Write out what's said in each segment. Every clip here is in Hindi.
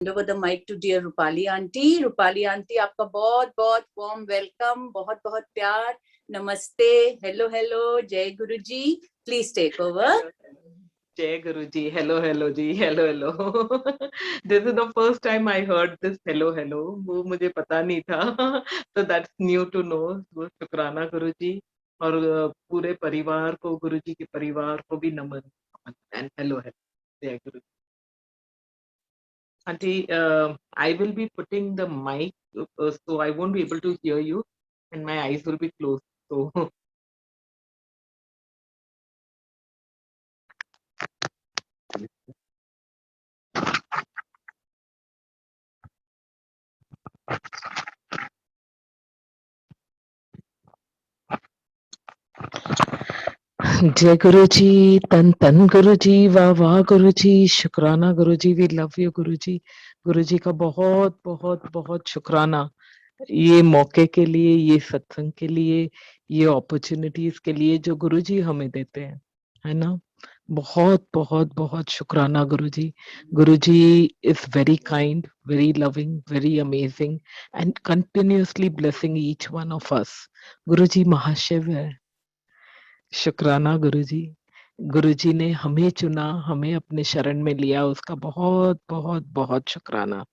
over the mic to dear Rupali aunty. Rupali aunty, आपका बहुत बहुत warm welcome, बहुत बहुत प्यार, नमस्ते, hello, जय गुरु जी, please take over. Jai Guruji, hello ji, hello. This is the first time I heard this hello. वो मुझे पता नहीं था, so that's new to know. So शुक्राना गुरुजी और पूरे परिवार को, गुरुजी के परिवार को भी नमन and hello. Jai Guruji. Auntie, I will be putting the mic, so I won't be able to hear you, and my eyes will be closed. So. जय गुरुजी, तन तन गुरुजी, वाह वाह गुरुजी, शुक्राना गुरुजी, वी लव यू गुरुजी. गुरुजी का बहुत बहुत बहुत शुक्राना ये मौके के लिए, ये सत्संग के लिए, ये अपॉर्चुनिटीज के लिए जो गुरुजी हमें देते हैं, है ना. बहुत बहुत बहुत शुक्राना Guruji. Guruji is very kind, very loving, very amazing and continuously blessing each one of us. Guruji Mahashiv है. शुक्राना गुरुजी. गुरुजी ने हमें चुना, हमें अपने शरण में लिया, उसका बहुत बहुत बहुत शुक्राना.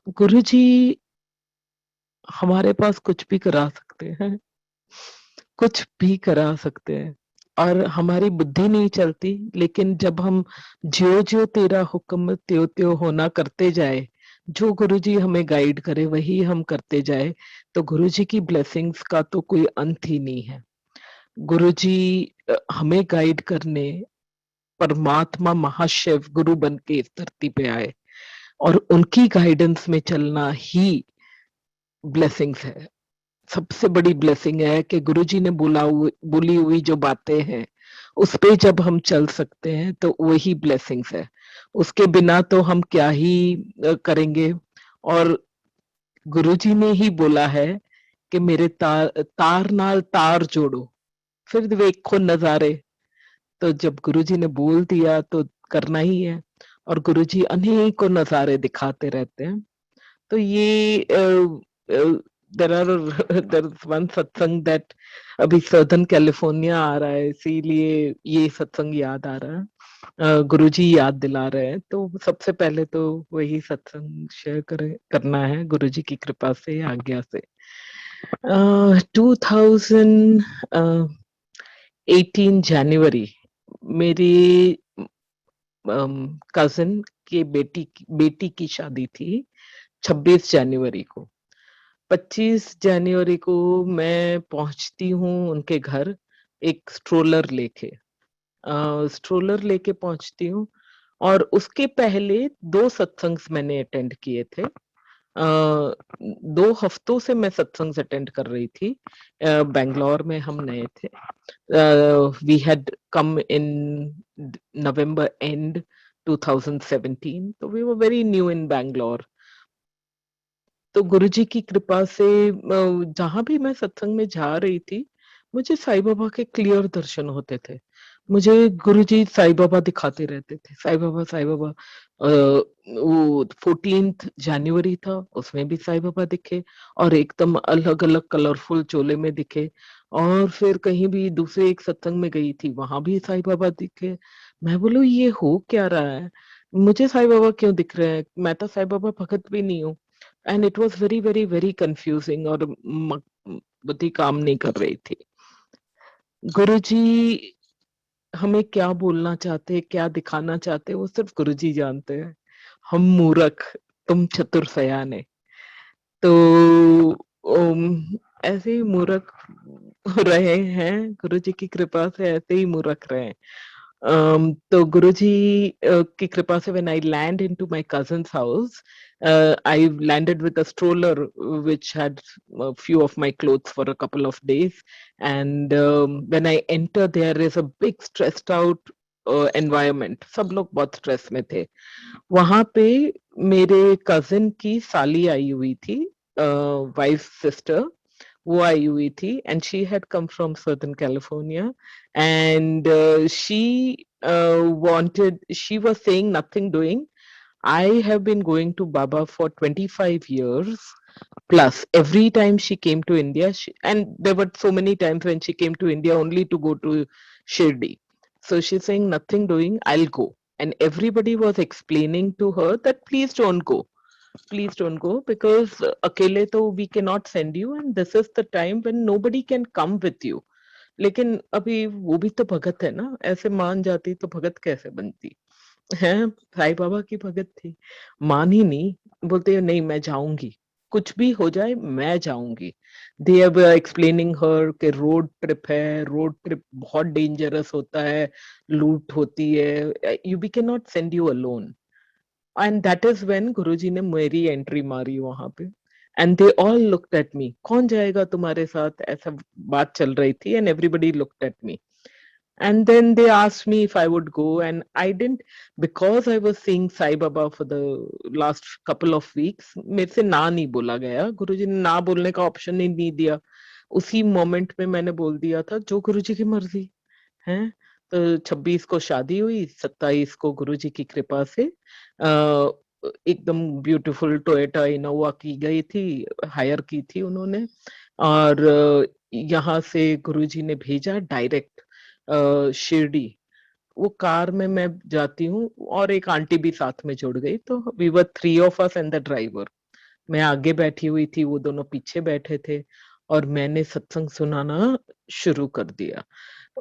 गुरुजी हमारे पास कुछ भी करा सकते हैं, कुछ भी करा सकते हैं, और हमारी बुद्धि नहीं चलती, लेकिन जब हम ज्यो ज्यो तेरा हुक्म त्यों त्यों होना करते जाए, जो गुरुजी हमें गाइड करे वही हम करते जाए, तो गुरुजी की ब्लेसिंग्स का तो कोई अंत ही नहीं है. गुरुजी हमें गाइड करने परमात्मा महाशिव गुरु बन के इस धरती पे आए, और उनकी गाइडेंस में चलना ही ब्लेसिंग्स है. सबसे बड़ी ब्लेसिंग है कि गुरुजी ने बोली हुई जो बातें हैं उस पे जब हम चल सकते हैं तो वही ब्लेसिंग्स है. उसके बिना तो हम क्या ही करेंगे. और गुरुजी ने ही बोला है कि मेरे तार नाल तार जोड़ो फिर देखो नजारे. तो जब गुरुजी ने बोल दिया तो करना ही है, और गुरुजी अनेकों नजारे दिखाते रहते हैं. तो ये there's one सत्संग that अभी सदर्न कैलिफोर्निया आ रहा है, इसीलिए ये सत्संग याद आ रहा है. गुरुजी याद दिला रहे हैं, तो सबसे पहले तो वही सत्संग शेयर करना है गुरुजी की कृपा से, आज्ञा से. 2018 जनवरी मेरी कजिन के बेटी की शादी थी. 26 जनवरी को, 25 जनवरी को मैं पहुंचती हूँ उनके घर एक स्ट्रोलर लेके पहुंचती हूँ. और उसके पहले 2 सत्संग्स मैंने अटेंड किए थे. 2 हफ्तों से मैं सत्संग अटेंड कर रही थी. बैंगलोर में हम नए थे. We had come in November and 2017, तो we were very new in Bangalore. तो गुरुजी की कृपा से जहां भी मैं सत्संग में जा रही थी, मुझे साईं बाबा के क्लियर दर्शन होते थे. मुझे गुरुजी साईं बाबा दिखाते रहते थे. साईं बाबा. वो 14 जनवरी था, उसमें भी साईं बाबा दिखे, और एकदम अलग अलग कलरफुल चोले में दिखे. और फिर कहीं भी दूसरे एक सत्संग में गई थी, वहां भी साईं बाबा दिखे. मैं बोलू ये हो क्या रहा है, मुझे साईं बाबा क्यों दिख रहे हैं, मैं तो साईं बाबा भगत भी नहीं हूँ. And it was very very very confusing, और बुद्धि काम नहीं कर रही थी. गुरुजी हमें क्या बोलना चाहते, क्या दिखाना चाहते, वो सिर्फ गुरुजी जानते हैं. हम मूर्ख, तुम चतुर सयाने. तो ऐसे ही मूर्ख रहे हैं, गुरुजी की कृपा से ऐसे ही मूर्ख रहे. तो गुरुजी की कृपा से when I land into my cousin's house, I landed with a stroller which had a few of my clothes for a couple of days, and when I enter there is a big stressed out environment. सब लोग बहुत स्ट्रेस में थे. वहां पे मेरे कजिन की साली आई हुई थी, वाइफ सिस्टर. वो आई हुई थी and she had come from Southern California and she was saying nothing doing. I have been going to Baba for 25 years plus. Every time she came to India, and there were so many times when she came to India only to go to Shirdi. So she's saying nothing doing, I'll go. And everybody was explaining to her that please don't go because अकेले तो we cannot send you and this is the time when nobody can come with you. लेकिन अभी वो भी तो भगत है ना, ऐसे मान जाती तो भगत कैसे बनती है? साईं बाबा की भगत थी, मान ही नहीं, बोलते नहीं मैं जाऊंगी, कुछ भी हो जाए मैं जाऊंगी। दे आर एक्सप्लेनिंग हर कि रोड ट्रिप है, रोड ट्रिप बहुत डेंजरस होता है, लूट होती है, you we can not send you alone. And that is when Guruji ने मेरी एंट्री मारी वहां पे and they all looked at me, कौन जाएगा तुम्हारे साथ, ऐसा बात चल रही थी and everybody looked at me and then they asked me if I would go and I didn't because I was seeing Sai Baba for the last couple of weeks. मेरे से ना नहीं बोला गया, गुरुजी ने ना बोलने का ऑप्शन ही नहीं दिया। उसी मोमेंट में मैंने बोल दिया था जो गुरुजी की मर्जी है। तो 26 को शादी हुई, 27 को गुरुजी की कृपा से एकदम ब्यूटीफुल टोयोटा इनोवा की गई थी, हायर की थी उन्होंने और यहाँ से गुरुजी ने भेजा डायरेक्ट शिरडी। वो कार में मैं जाती हूँ और एक आंटी भी साथ में जुड़ गई, तो we were 3 of us and the driver. मैं आगे बैठी हुई थी, वो दोनों पीछे बैठे थे और मैंने सत्संग सुनाना शुरू कर दिया।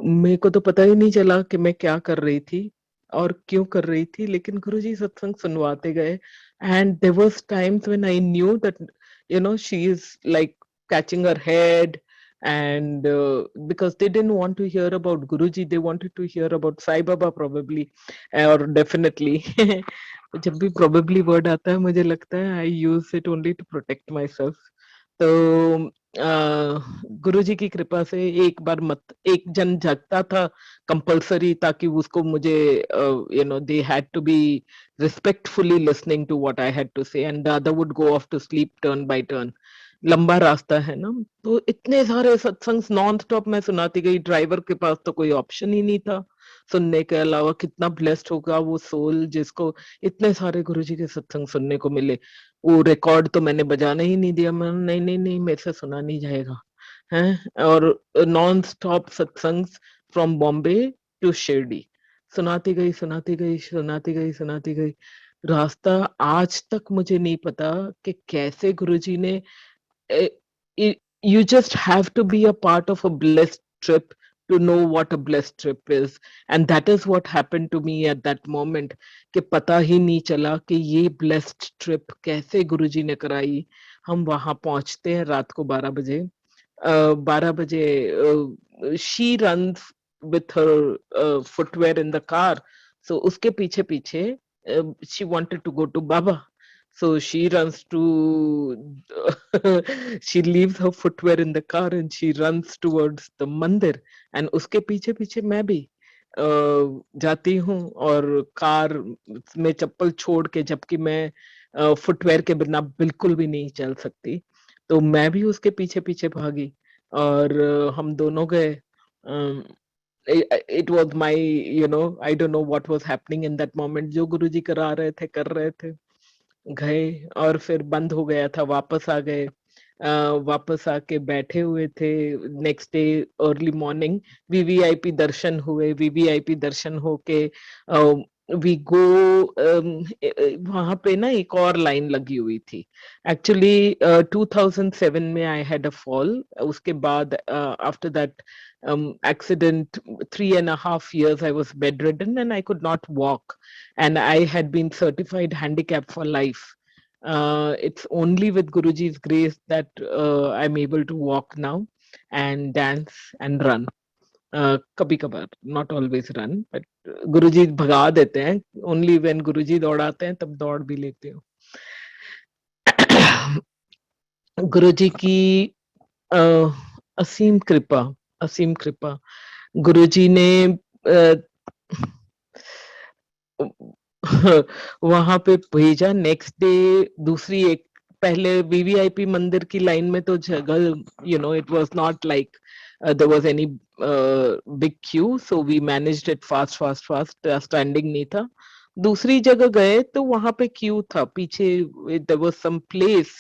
मेरे को तो पता ही नहीं चला कि मैं क्या कर रही थी और क्यों कर रही थी, लेकिन गुरुजी सत्संग सुनवाते गए and there was times when I knew that she is like catching her head and because they didn't want to hear about Guruji, they wanted to hear about Sai Baba probably or definitely जब भी probably word आता है मुझे लगता है I use it only to protect myself. तो गुरुजी की कृपा से एक जन जगता था कंपल्सरी ताकि उसको मुझे they had to be respectfully listening to what I had to say and the other would go off to sleep turn by turn. लंबा रास्ता है ना, तो इतने सारे सत्संग नॉन स्टॉप मैं सुनाती गई, ड्राइवर के पास तो कोई ऑप्शन ही नहीं था सुनने के अलावा। कितना ब्लेस्ड होगा वो सोल जिसको इतने सारे गुरुजी के सत्संग सुनने को मिले। वो रिकॉर्ड तो मैंने बजाने ही नहीं दिया, मैं नहीं नहीं नहीं मेरे से सुना नहीं जाएगा हैं। और नॉन स्टॉप सत्संग फ्रॉम बॉम्बे टू शिरडी सुनाती गई सुनाती गई सुनाती गई सुनाती गई। रास्ता आज तक मुझे नहीं पता कि कैसे गुरुजी ने you just have to be a part of a blessed trip to know what a blessed trip is and that is what happened to me at that moment कि पता ही नहीं चला कि ये blessed trip कैसे गुरुजी ने कराई। हम वहां पहुंचते हैं रात को 12 बजे 12 बजे she runs with her footwear in the car, so उसके पीछे पीछे she wanted to go to Baba. So she runs to, she leaves her footwear in the car and she runs towards the मंदिर and उसके पीछे पीछे मैं भी जाती हूँ और कार में चप्पल छोड़ के, जबकि मैं फुटवेयर के बिना बिल्कुल भी नहीं चल सकती, तो मैं भी उसके पीछे पीछे भागी और हम दोनों गए। it was my I don't know what was happening in that moment, जो गुरुजी करा रहे थे कर रहे थे। गए और फिर बंद हो गया था, वापस आ गए। वापस आके बैठे हुए थे। Next day early morning VVIP दर्शन हुए। वीवीआईपी दर्शन होके वी गो वहां पे ना एक और लाइन लगी हुई थी। एक्चुअली 2007 में आई हैड अ फॉल, उसके बाद after that accident 3.5 years I was bedridden and I could not walk and I had been certified handicapped for life. It's only with Guruji's grace that I'm able to walk now and dance and run. कभी कभार, not always run, but गुरुजी भगा देते हैं, only when गुरुजी दौड़ाते हैं तब दौड़ भी लेती हूँ। गुरुजी की असीम कृपा गुरुजी ने वहां पे भेजा। नेक्स्ट डे दूसरी एक पहले वीवीआईपी मंदिर की लाइन में तो जगह, you know, it was not like there was any big queue, so we managed it fast, standing नहीं था। दूसरी जगह गए तो वहां पे क्यू था पीछे, there was some place,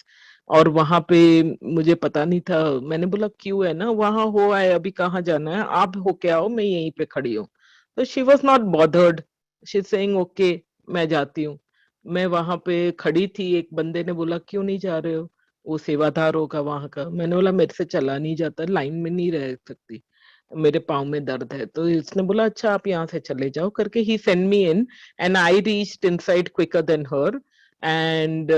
और वहां पे मुझे पता नहीं था। मैंने बोला क्यू है ना, वहां हो आए, अभी कहाँ जाना है, आप होके आओ, मैं यहीं पे खड़ी हूँ। तो she was not bothered, she saying okay, मैं जाती हूँ। मैं वहां पे खड़ी थी, एक बंदे ने बोला क्यों नहीं जा रहे हो, वो सेवादार होगा वहां का। मैंने बोला मेरे से चला नहीं जाता, लाइन में नहीं रह सकती, मेरे पाँव में दर्द है। तो इसने बोला अच्छा आप यहाँ से चले जाओ करके, he send me in, and I reached inside quicker than her. And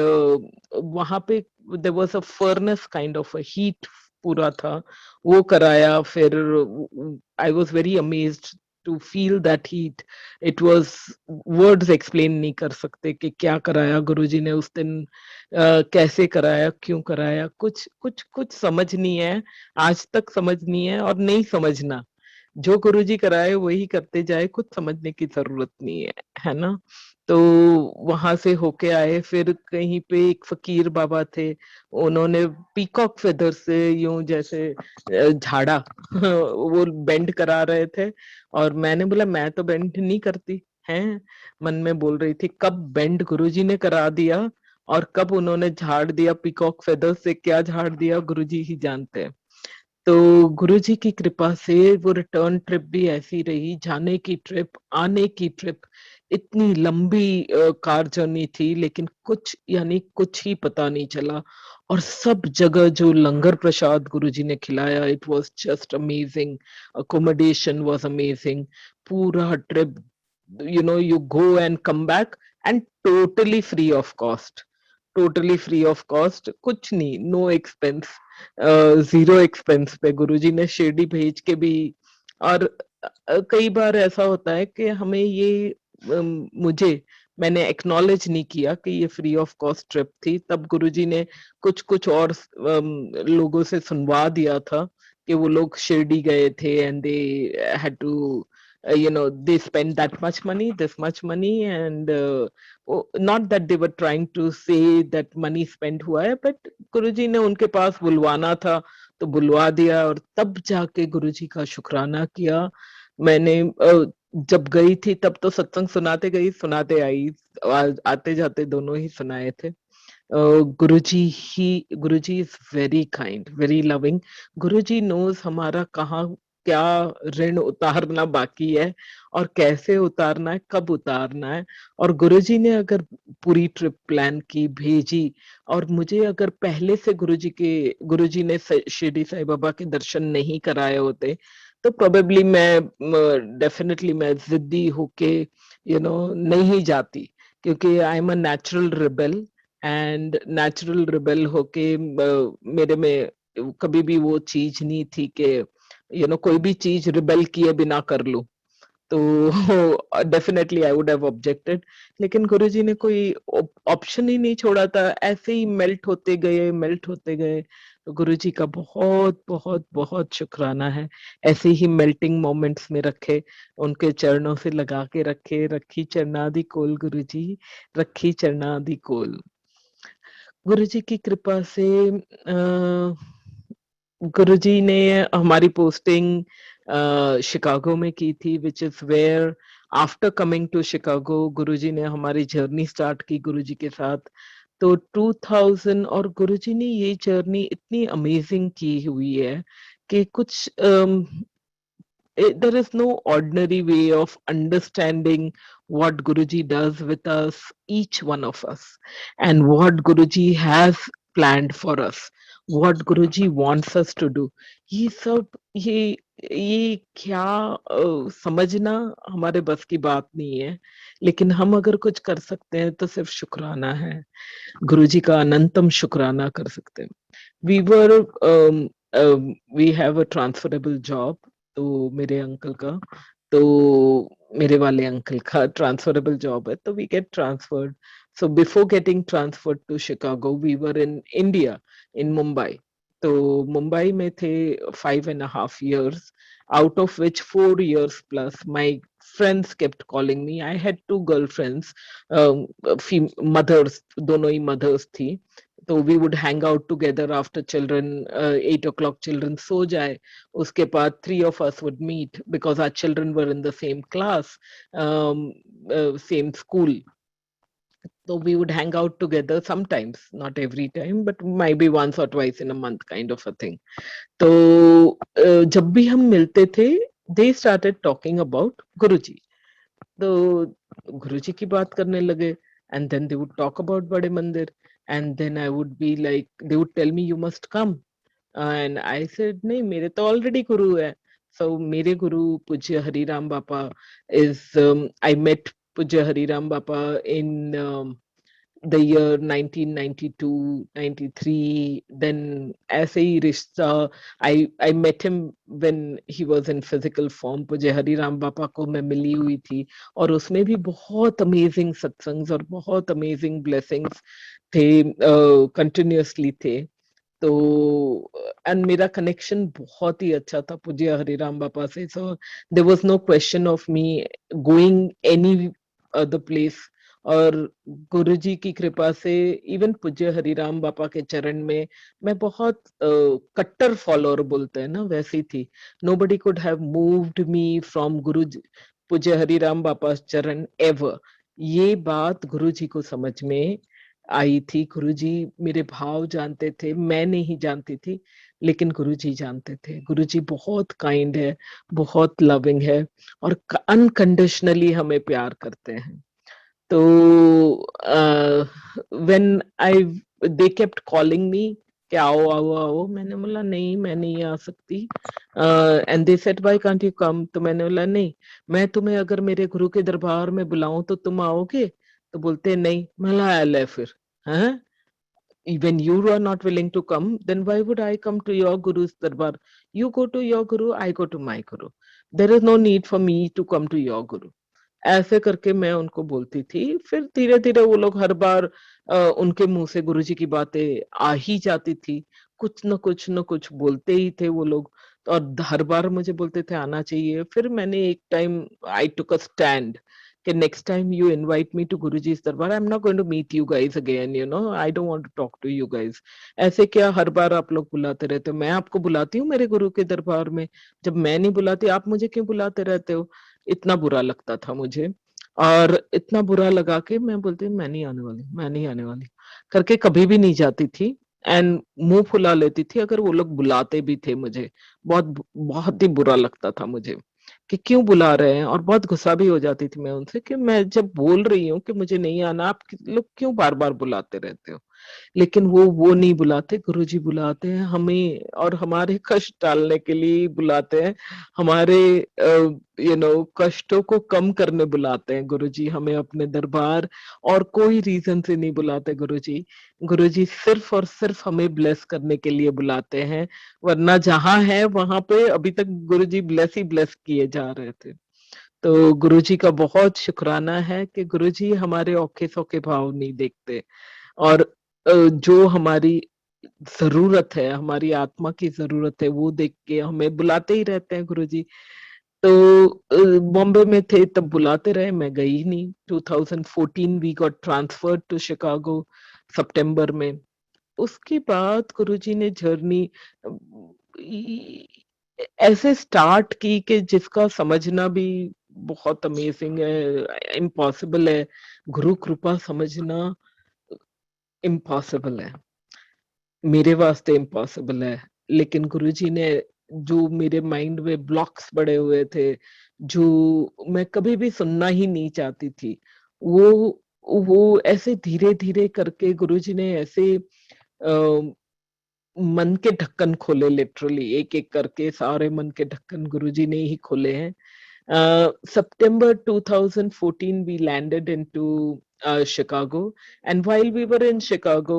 वहां पे there was a furnace kind of a heat पूरा था, वो कराया। फिर I was very amazed to feel that heat. It was, words explain नहीं कर सकते कि क्या कराया गुरुजी ने उस दिन, कैसे कराया, क्यों कराया, कुछ कुछ कुछ समझ नहीं है, आज तक समझ नहीं है, और नहीं समझना। जो गुरुजी कराए वही करते जाए, कुछ समझने की जरूरत नहीं है ना। तो वहां से होके आए, फिर कहीं पे एक फकीर बाबा थे, उन्होंने पीकॉक फेदर से यूं जैसे झाड़ा वो बेंड करा रहे थे, और मैंने बोला मैं तो बेंड नहीं करती हैं, मन में बोल रही थी। कब बेंड गुरुजी ने करा दिया और कब उन्होंने झाड़ दिया पीकॉक फेदर से, क्या झाड़ दिया गुरुजी ही जानते हैं। तो गुरुजी की कृपा से वो रिटर्न ट्रिप भी ऐसी रही, जाने की ट्रिप, आने की ट्रिप, इतनी लंबी कार जर्नी थी, लेकिन कुछ यानी कुछ ही पता नहीं चला। और सब जगह जो लंगर प्रसाद गुरुजी ने खिलाया, it was just amazing, accommodation was amazing, पूरा trip, you know, you go and come back, and totally free of cost, totally free of cost, कुछ नहीं, नो एक्सपेंस, जीरो एक्सपेंस पे गुरुजी ने शिरडी भेज के भी। और कई बार ऐसा होता है कि हमें ये, मुझे, मैंने एक्नॉलेज नहीं किया कि ये फ्री ऑफ कॉस्ट ट्रिप थी, तब गुरुजी ने कुछ कुछ और लोगों से सुनवा दिया था कि वो लोग शिरडी गए थे, and they had to, you know, they spend that much money, this much money, and not that they were trying to say that money spent हुआ है, but गुरुजी ने उनके पास बुलवाना था तो बुलवा दिया, और तब जाके गुरुजी का शुक्राना किया मैंने। जब गई थी तब तो सत्संग सुनाते गई, सुनाते आई, आते जाते दोनों ही सुनाए थे। Guruji is very kind, very loving. Guruji knows हमारा कहाँ क्या ऋण उतारना बाकी है, और कैसे उतारना है, कब उतारना है। और गुरुजी ने अगर पूरी ट्रिप प्लान की, भेजी, और मुझे अगर पहले से गुरुजी ने शिरडी साईं बाबा के दर्शन नहीं कराए होते, तो प्रोबेबली मैं डेफिनेटली मैं जिद्दी होके, यू नो, नहीं जाती, क्योंकि I am a natural rebel, and natural rebel होके मेरे में कभी भी वो चीज नहीं थी कि, यू नो, कोई भी चीज रिबेल किए बिना कर लूं, तो definitely I would have objected. लेकिन गुरुजी ने कोई ऑप्शन ही नहीं छोड़ा था, ऐसे ही मेल्ट होते गए, मेल्ट होते गए। तो गुरुजी का बहुत बहुत बहुत शुक्राना है, ऐसे ही मेल्टिंग मोमेंट्स में रखे, उनके चरणों से लगा के रखे, रखी चरणादि कोल गुरुजी, रखी चरणादि कोल। गुरुजी की कृपा से गुरुजी ने हमारी पोस्टिंग शिकागो में की थी, which is where after coming to Chicago Guruji ने हमारी जर्नी स्टार्ट की गुरुजी के साथ। तो 2000, और गुरुजी ने ये जर्नी इतनी अमेजिंग की हुई है कि कुछ there is no ordinary way of understanding what Guruji does with us, each one of us, and what Guruji has planned for us, what Guruji wants us to do. ये सब, ये क्या समझना हमारे बस की बात नहीं है, लेकिन हम अगर कुछ कर सकते हैं तो सिर्फ शुक्राना है, गुरुजी का अनंतम शुक्राना कर सकते हैं। We were we have a transferable job, तो मेरे अंकल का, तो मेरे वाले अंकल का ट्रांसफरेबल जॉब है, तो we get transferred. So before getting transferred to Chicago we were in India, in Mumbai. तो मुंबई में थे 5.5 years, out of which 4 years plus my friends kept calling me. I had two girlfriends, mothers, दोनों ही mothers थी, तो we would hang out together after children 8 o'clock children सो जाए, उसके बाद 3 of us would meet because our children were in the same class, same school. So we would hang out together sometimes, not every time, but maybe once or twice in a month kind of a thing. तो जब भी हम मिलते थे, they started talking about गुरुजी. तो गुरुजी की बात करने लगे, and then they would talk about बड़े मंदिर, and then I would be like, they would tell me you must come, and I said नहीं, मेरे तो already गुरु है. So मेरे गुरु पूज्य हरिराम बापा is, I met पूज्य हरिराम बापा in the year 1992, 93. Then ऐसे ही रिश्ता, I met him when he was in physical form. पूज्य हरिराम बापा को मैं मिली हुई थी, और उसमें भी बहुत अमेजिंग सत्संग्स और बहुत अमेजिंग ब्लेसिंग्स थे, कंटिन्यूअसली थे. तो एंड मेरा कनेक्शन बहुत ही अच्छा था पूज्य हरिराम बापा से. So there was no question of me going any other place. और गुरुजी की कृपा से इवन पूज्य हरिराम बापा के चरण में मैं बहुत कट्टर फॉलोअर बोलते हैं ना, वैसी थी. Nobody could have moved me from गुरु पूज्य हरिराम बापा चरण एवर. ये बात गुरुजी को समझ में आई थी. गुरुजी मेरे भाव जानते थे, मैं नहीं जानती थी, लेकिन गुरुजी जानते थे. गुरुजी बहुत काइंड है, बहुत लविंग है, और अनकंडीशनली हमें प्यार करते हैं. तो when I they kept calling me कि आओ आओ आओ, मैंने बोला नहीं, मैं नहीं आ सकती. And they said why can't you come. तो मैंने बोला नहीं, मैं तुम्हें अगर मेरे गुरु के दरबार में बुलाऊं तो तुम आओगे? तो बोलते नहीं. मैं ले फिर, हैं? When you are not willing to come, then why would I come to your guru's darbar? You go to your guru, I go to my guru. There is no need for me to come to your guru. ऐसे करके मैं उनको बोलती थी. फिर धीरे धीरे वो लोग हर बार उनके मुंह से गुरुजी की बातें आ ही जाती थी. कुछ न कुछ बोलते ही थे वो लोग, और हर बार मुझे बोलते थे आना चाहिए. फिर मैंने एक time I took a stand कि next time you invite me to Guruji's दरबार, I am not going to meet you guys again, you know, I don't want to talk to you guys. ऐसे क्या हर बार आप लोग बुलाते रहते हो? मैं आपको बुलाती हूँ मेरे गुरु के दरबार में, जब मैं नहीं बुलाती आप मुझे क्यों बुलाते रहते हो? इतना बुरा लगता था मुझे, और इतना बुरा लगा के मैं बोलती मैं नहीं आने वाली, मैं नहीं आने वाली करके कभी भी नहीं जाती थी. एंड मुंह फुला लेती थी अगर वो लोग बुलाते भी थे मुझे. बहुत बहुत ही बुरा लगता था मुझे कि क्यों बुला रहे हैं, और बहुत गुस्सा भी हो जाती थी मैं उनसे कि मैं जब बोल रही हूँ कि मुझे नहीं आना, आप लोग क्यों बार बार बुलाते रहते हो? लेकिन वो नहीं बुलाते, गुरुजी बुलाते हैं हमें, और हमारे कष्ट टालने के लिए ही बुलाते हैं. हमारे कष्टों को कम करने बुलाते हैं गुरुजी हमें अपने दरबार, और कोई रीजन से नहीं बुलाते गुरुजी. गुरुजी सिर्फ और सिर्फ हमें ब्लेस करने के लिए बुलाते हैं, वरना जहां है वहां पे अभी तक गुरुजी ब्लेस ही ब्लेस किए जा रहे थे. तो गुरुजी का बहुत शुक्राना है कि गुरुजी हमारे औखे सौखे भाव नहीं देखते, और जो हमारी जरूरत है, हमारी आत्मा की जरूरत है, वो देख के हमें बुलाते ही रहते हैं गुरुजी. तो बॉम्बे में थे तब बुलाते रहे, मैं गई ही नहीं. 2014 we got transferred to Chicago सितंबर में. उसके बाद गुरुजी ने जर्नी ऐसे स्टार्ट की कि जिसका समझना भी बहुत अमेजिंग है, इम्पॉसिबल है. गुरु कृपा समझना इम्पॉसिबल है, मेरे वास्ते इम्पॉसिबल है. लेकिन गुरुजी ने जो मेरे माइंड में ब्लॉक्स पड़े हुए थे, जो मैं कभी भी सुनना ही नहीं चाहती थी, वो ऐसे धीरे धीरे करके गुरुजी ने ऐसे मन के ढक्कन खोले. लिटरली एक एक करके सारे मन के ढक्कन गुरुजी ने ही खोले हैं. September 2014 we landed into Chicago, and while we were in Chicago,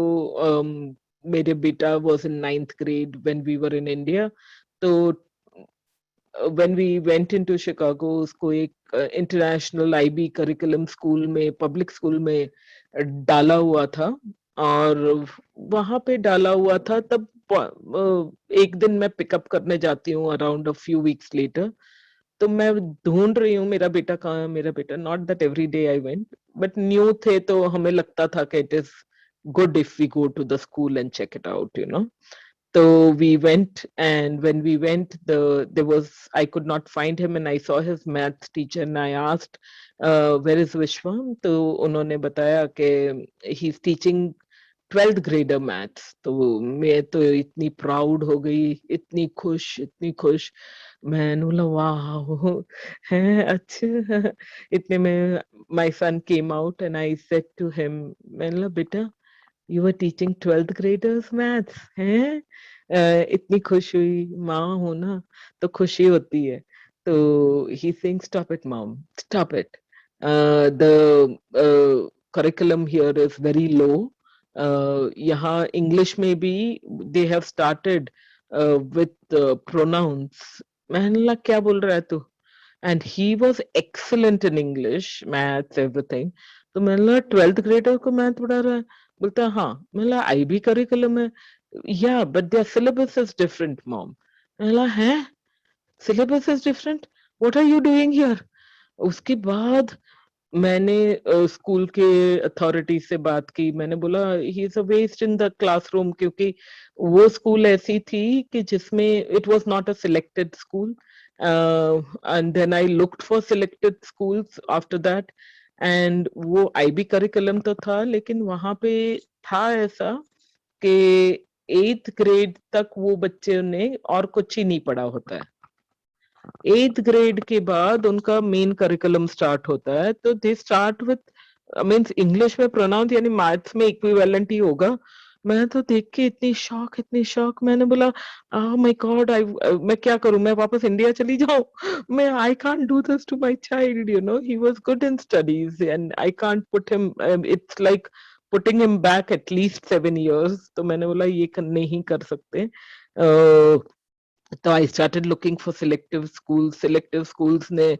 मेरे बेटा was in 9th grade when we were in India. तो when we went into Chicago, उसको एक इंटरनेशनल IB करिकुलम स्कूल में, पब्लिक स्कूल में डाला हुआ था, और वहां पे डाला हुआ था. तब एक दिन मैं पिकअप करने जाती हूँ around a few weeks later. तो मैं ढूंढ रही हूँ मेरा बेटा कहाँ है, मेरा बेटा. Not that every day I went, but new थे तो हमें लगता था कि it is good if we go to the school and check it out, you know. So we went, and when we went, I could not find him, and I saw his maths teacher, and I asked, where is Vishwam? तो उन्होंने बताया कि he's teaching 12th grader maths. तो मैं तो इतनी proud हो गई, इतनी खुश, मैंने बोला वाह है अच्छा। इतने में my son came out and I said to him, मैंने बोला बेटा you were teaching 12th graders maths हैं? इतनी खुश हुई, माँ हो ना तो खुशी होती है। तो he saying stop it mom, stop it. The curriculum here is very low. यहाँ English में भी they have started with pronouns. मैंने बोला क्या बोल रहा है तू? And he was excellent in English, maths, everything. तो मैंने बोला 12th grader को मैथ पढ़ा रहा है? बोलता है हाँ। मैंने बोला IB curriculum है? Yeah, but their syllabus is different, mom. मैंने बोला हैं? Syllabus is different? What are you doing here? उसके बाद मैंने स्कूल के अथॉरिटी से बात की। मैंने बोला he is a waste in the classroom, क्योंकि वो स्कूल ऐसी थी कि जिसमें it was not a selected school, and then I looked for selected schools after that, एंड वो आईबी करिकुलम तो था, लेकिन वहां पे था ऐसा कि 8th ग्रेड तक वो बच्चे ने और कुछ ही नहीं पढ़ा होता है। 8th ग्रेड के बाद उनका मेन करिकुलम स्टार्ट होता है, तो they start with means English में प्रोनाउंस, यानी मैथ्स में इक्विवेलेंट ही होगा। मैं तो देख के इतनी शॉक, मैंने बोला ओह माय गॉड, आई मैं क्या करूं, मैं वापस इंडिया चली जाऊं? मैं I can't do this to my child, you know, he was good in studies and I can't put him, it's like putting him back at least 7 years। तो मैंने बोला ये नहीं कर सकते। तो I started looking for selective schools ने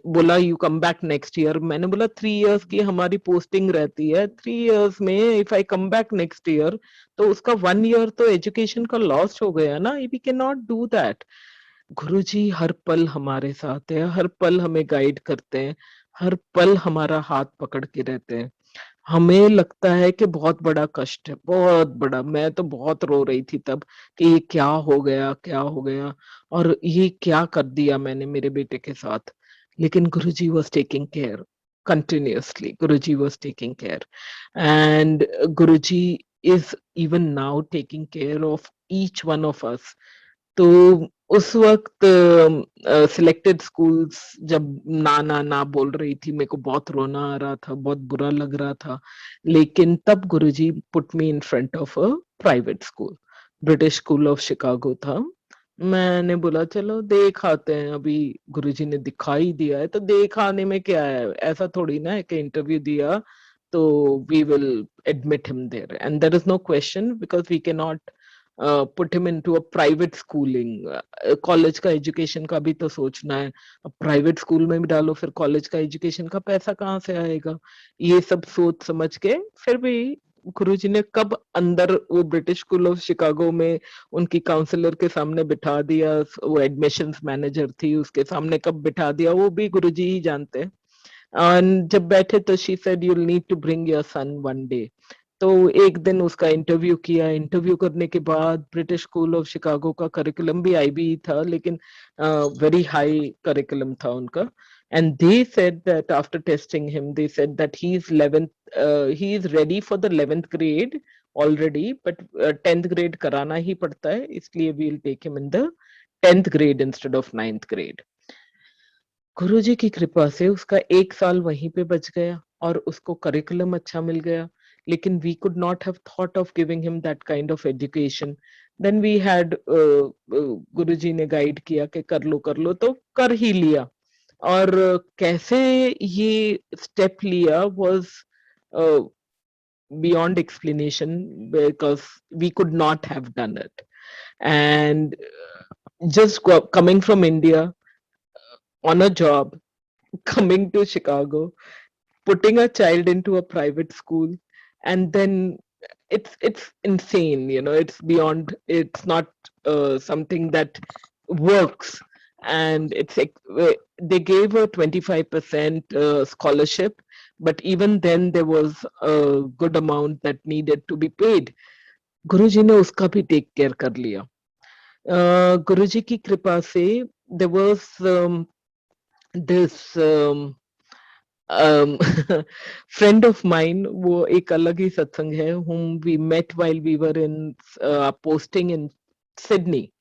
बोला you come back next year. मैंने बोला 3 years की हमारी पोस्टिंग रहती है, 3 years में if I come back next year तो उसका 1 year तो एजुकेशन का लॉस हो गया ना, we can not do that. Guruji हर पल हमारे साथ है, हर पल हमें गाइड करते हैं, हर पल हमारा हाथ पकड़ के रहते हैं। हमें लगता है कि बहुत बड़ा कष्ट है, बहुत बड़ा। मैं तो बहुत रो रही थी तब कि ये क्या हो गया और ये क्या कर दिया मैंने मेरे बेटे के साथ। लेकिन Guruji was taking care continuously. Guruji was taking care, and Guruji is even now taking care of each one of us. तो उस वक्त सिलेक्टेड स्कूल्स जब ना बोल रही थी, मेरे को बहुत रोना आ रहा था, बहुत बुरा लग रहा था। लेकिन तब Guruji put me in front of a private school, British school of Chicago था। मैंने बोला चलो देख आते हैं, अभी गुरुजी ने दिखाई दिया है तो देख आने में क्या है, ऐसा थोड़ी ना है कि इंटरव्यू दिया तो we will admit him there, and there is no question because we can not put him into a private schooling. College का एजुकेशन का भी तो सोचना है, अब प्राइवेट स्कूल में भी डालो फिर कॉलेज का एजुकेशन का पैसा कहाँ से आएगा, ये सब सोच समझ के फिर भी गुरुजी ने कब अंदर वो ब्रिटिश स्कूल ऑफ शिकागो में उनकी काउंसलर के सामने बिठा दिया, वो एडमिशंस मैनेजर थी उसके सामने कब बिठा दिया वो भी गुरुजी ही जानते हैं। जब बैठे तो she said you need to bring your son one day. तो एक दिन उसका इंटरव्यू किया, इंटरव्यू करने के बाद ब्रिटिश स्कूल ऑफ शिकागो का करिकुलम भी आईबी था, लेकिन वेरी हाई करिकुलम था उनका। And they said that after testing him, they said that he is ready for the 11th grade already, but 10th grade कराना ही पड़ता है, इसलिए we'll take him in the 10th grade instead of 9th grade. गुरुजी की कृपा से उसका 1 साल वहीं पे बच गया और उसको करिकुलम अच्छा मिल गया, लेकिन we could not have thought of giving him that kind of education. Then we had Guruji ने गाइड किया कि कर लो तो कर ही लिया। और कैसे ये स्टेप लिया was beyond explanation, because we could not have done it. And just coming from India on a job, coming to Chicago, putting a child into a private school, and then it's insane, you know, it's beyond, it's not something that works. And it's like they gave a 25% scholarship, but even then there was a good amount that needed to be paid. गुरुजी ने उसका भी टेक केयर कर लिया. गुरुजी की कृपा से there was this friend of mine, वो एक अलग ही सत्संग है, whom we met while we were in posting in Sydney.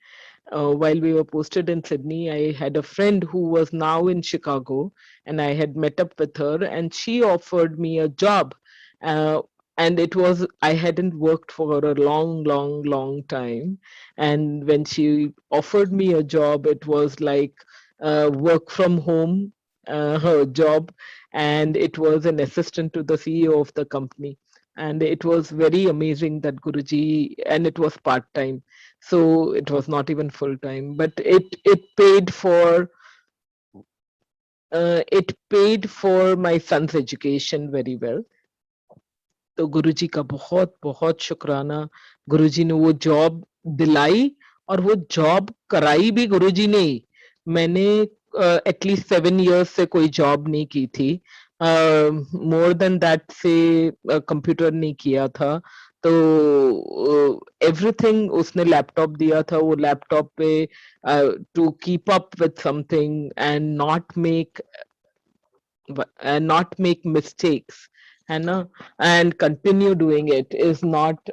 While we were posted in Sydney, I had a friend who was now in Chicago, and I had met up with her, and she offered me a job. Uh, and it was, I hadn't worked for a long time. And when she offered me a job, it was like work from home her job, and it was an assistant to the CEO of the company. And it was very amazing that Guruji, and it was part time, so it was not even full time, but it paid for my son's education very well. तो गुरुजी का बहुत बहुत शुक्राना. गुरुजी ने वो जॉब दिलाई, और वो जॉब कराई भी गुरुजी ने ही. मैंने एटलीस्ट 7 years से कोई जॉब नहीं की थी, मोर देन दैट से कंप्यूटर नहीं किया था. तो एवरीथिंग उसने लैपटॉप दिया था, वो लैपटॉप पे to keep up with something and not make mistakes, है ना, and continue doing it is not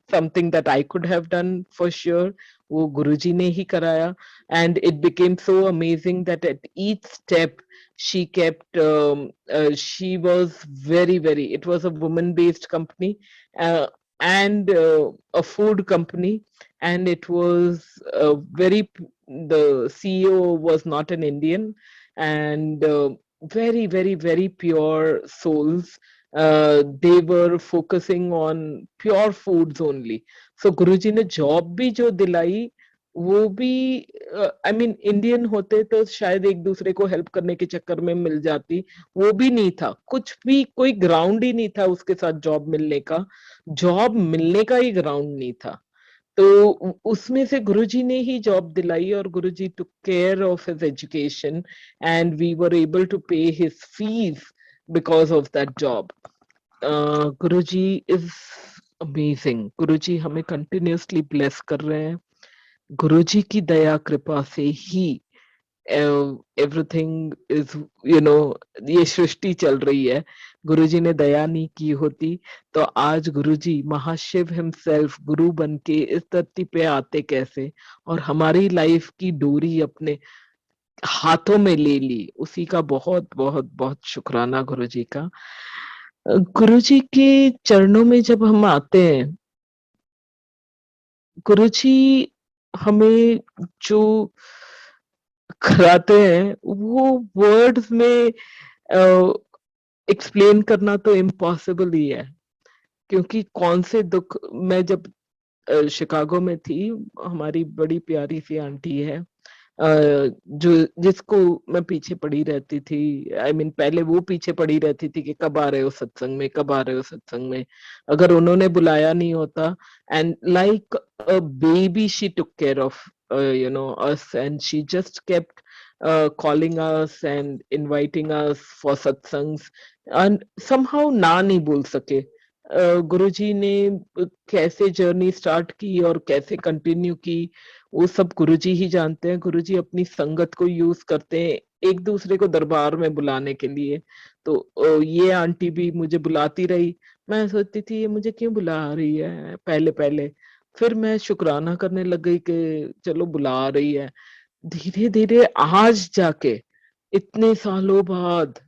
something that I could have done for sure. वो गुरुजी ने ही कराया, and it became so amazing that at each step she kept she was very, it was a woman based company, and a food company, and it was the CEO was not an Indian, and very pure souls. They were focusing on pure foods only. So गुरुजी ने जॉब भी जो दिलाई, वो भी आई मीन इंडियन होते तो शायद एक दूसरे को हेल्प करने के चक्कर में मिल जाती. वो भी नहीं था, कुछ भी, कोई ग्राउंड ही नहीं था उसके साथ जॉब मिलने का. जॉब मिलने का ही ग्राउंड नहीं था. तो उसमें से गुरुजी ने ही जॉब दिलाई, और गुरुजी took care of his education, and we were able to pay his fees because of that job. Guruji is amazing. गुरुजी हमें continuously bless कर रहे हैं. गुरुजी की दया कृपा से ही एवरीथिंग इज, ये सृष्टि चल रही है. गुरुजी ने दया नहीं की होती तो आज गुरुजी महाशिव हिमसेल्फ गुरु बन के इस धरती पे आते कैसे, और हमारी लाइफ की डोरी अपने हाथों में ले ली. उसी का बहुत बहुत बहुत शुक्राना गुरुजी का. गुरुजी के चरणों में जब हम आते हैं, गुरुजी हमें जो कराते हैं वो वर्ड्स में एक्सप्लेन करना तो इम्पॉसिबल ही है. क्योंकि कौन से दुख, मैं जब शिकागो में थी, हमारी बड़ी प्यारी सी आंटी है जो जिसको मैं पीछे पड़ी रहती थी. आई मीन पहले वो पीछे पड़ी रहती थी कि कब आ रहे हो सत्संग में, कब आ रहे हो सत्संग में. अगर उन्होंने बुलाया नहीं होता, and like a baby she took care of us, and she just kept calling us and inviting us for satsangs, and somehow ना नहीं बोल सके. गुरुजी ने कैसे जर्नी स्टार्ट की और कैसे कंटिन्यू की, वो सब गुरुजी ही जानते हैं. गुरुजी अपनी संगत को यूज करते हैं एक दूसरे को दरबार में बुलाने के लिए. तो ये आंटी भी मुझे बुलाती रही. मैं सोचती थी ये मुझे क्यों बुला रही है पहले पहले. फिर मैं शुक्राना करने लग गई कि चलो बुला रही है. धीरे धीरे आज जाके, इतने सालों बाद,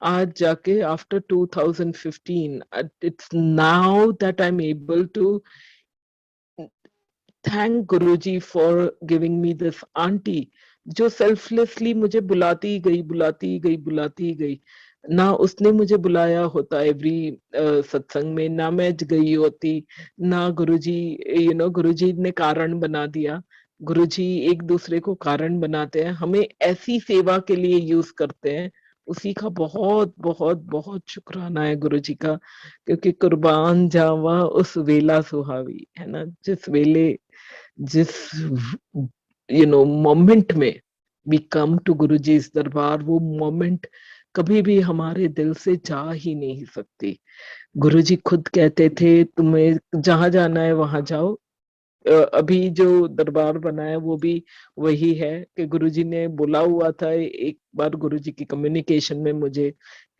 आज जाके after 2015, it's now that I'm able to thank Guruji for giving me this auntie, जो selflessly मुझे बुलाती गई. ना उसने मुझे बुलाया होता एवरी सत्संग में, ना मैं गई होती, ना गुरुजी गुरुजी ने कारण बना दिया. गुरुजी एक दूसरे को कारण बनाते हैं, हमें ऐसी सेवा के लिए यूज करते हैं. उसी का बहुत बहुत बहुत शुक्राना है गुरुजी का. क्योंकि कुर्बान जावा उस वेला सुहावी, है ना, जिस मोमेंट में वी कम टू गुरुजी's दरबार, वो मोमेंट कभी भी हमारे दिल से जा ही नहीं सकती। गुरुजी खुद कहते थे तुम्हें जहां जाना है वहां जाओ। अभी जो दरबार बना है वो भी वही है कि गुरुजी ने बोला हुआ था एक बार गुरुजी की कम्युनिकेशन में मुझे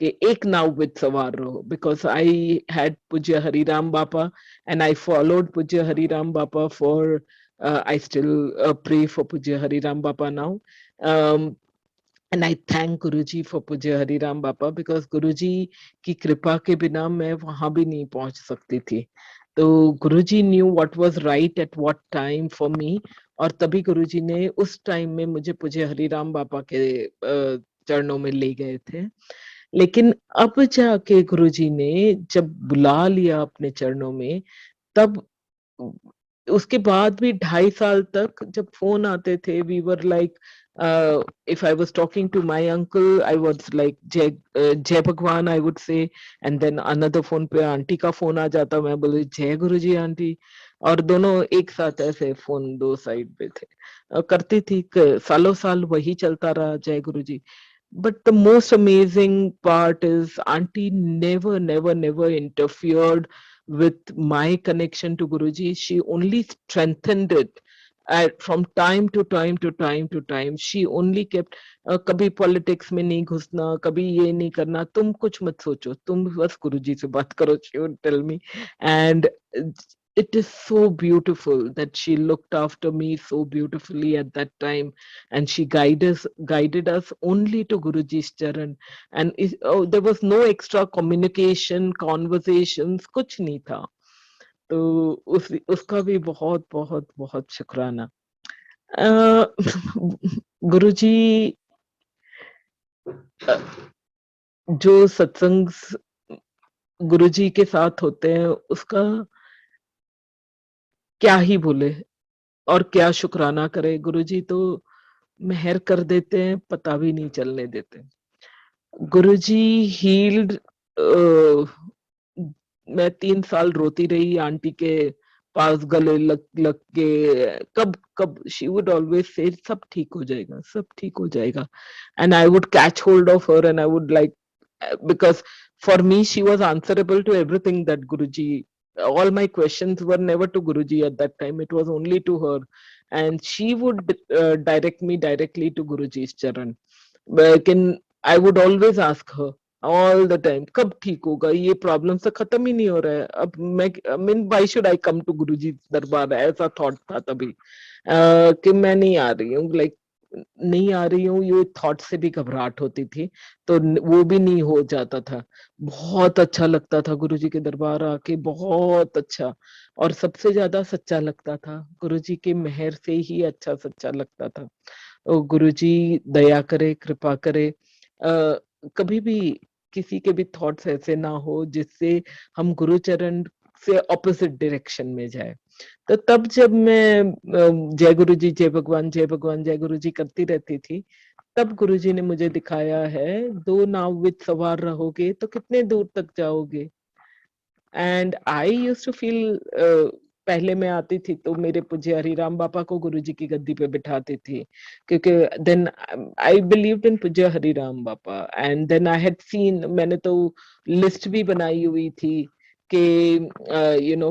कि एक नाव विद सवार रहो, बिकॉज आई हैड पूज्य Hariram Bapa and I followed पूज्य Hariram Bapa for I still pray for पूज्य Hariram Bapa now, and I thank Guruji for पूज्य हरिराम बापा, बिकॉज गुरुजी की कृपा के बिना मैं वहां भी नहीं पहुंच सकती थी। तो Guruji knew what was right at what time for me, और तभी गुरुजी ने उस टाइम में मुझे पूज्य हरिराम बापा के चरणों में ले गए थे। लेकिन अब जाके गुरुजी ने जब बुला लिया अपने चरणों में, तब उसके बाद भी 2.5 साल तक जब फोन आते थे, we were like, if I was talking to my uncle, I was like जय भगवान I would say, and then another phone पे आंटी का फोन आ जाता, मैं बोली जय गुरुजी आंटी, और दोनों एक साथ ऐसे फोन दो साइड पे थे। करती थी, सालों साल वही चलता रहा, जय गुरुजी। But the most amazing part is auntie never interfered with my connection to Guruji. She only strengthened it from time to time to time to time. She only kept, कभी पॉलिटिक्स में नहीं घुसना, कभी ये नहीं करना, तुम कुछ मत सोचो, तुम बस गुरुजी से बात करो, she would tell me. And it is so beautiful that she looked after me so beautifully at that time, and she guided us only to Guruji's charan, and there was no extra communication, conversations, कुछ नहीं था। तो उसका भी बहुत बहुत बहुत शुक्राना। गुरुजी जो सत्संग गुरुजी के साथ होते हैं उसका क्या ही बोले और क्या शुक्राना करे। गुरुजी तो मेहर कर देते हैं, पता भी नहीं चलने देते। गुरुजी हील्ड, मैं 3 साल रोती रही आंटी के पास गले लग लग के, कब कब शी वुड ऑलवेज से सब ठीक हो जाएगा, सब ठीक हो जाएगा, and I would catch hold of her and I would like, because for me she was answerable to everything that Guruji, all my questions were never to Guruji at that time, it was only to her, and she would direct me directly to Guruji's charan. लेकिन I would always ask her all the time, कब ठीक होगा, ये प्रॉब्लम से खत्म ही नहीं हो रहा है, अब मैं mean why should I come to Guruji दरबार, ऐसा थॉट था तभी, कि मैं नहीं आ रही हूँ, लाइक नहीं आ रही हूँ, ये थॉट से भी घबराहट होती थी, तो वो भी नहीं हो जाता था। बहुत अच्छा लगता था गुरुजी के दरबार आके, बहुत अच्छा, और सबसे ज्यादा सच्चा लगता था, गुरुजी के मेहर से ही अच्छा सच्चा लगता था। गुरुजी दया करे, कृपा करे, कभी भी किसी के भी थॉट्स ऐसे ना हो जिससे हम गुरुचरण से ऑपोजिट डायरेक्शन में जाए। तो तब जब मैं जय गुरु जी, जय भगवान, जय भगवान, जय गुरु जी करती रहती थी, तब गुरुजी ने मुझे दिखाया है, 2 नाव विद सवार रहोगे तो कितने दूर तक जाओगे। And I used to feel, पहले मैं आती थी तो मेरे पूज्य हरिराम बापा को गुरुजी की गद्दी पे बिठाती थी, क्योंकि देन आई बिलीव्ड इन पूज्य Hariram Bapa, and then I had seen, मैंने तो लिस्ट भी बनाई हुई थी कि यू नो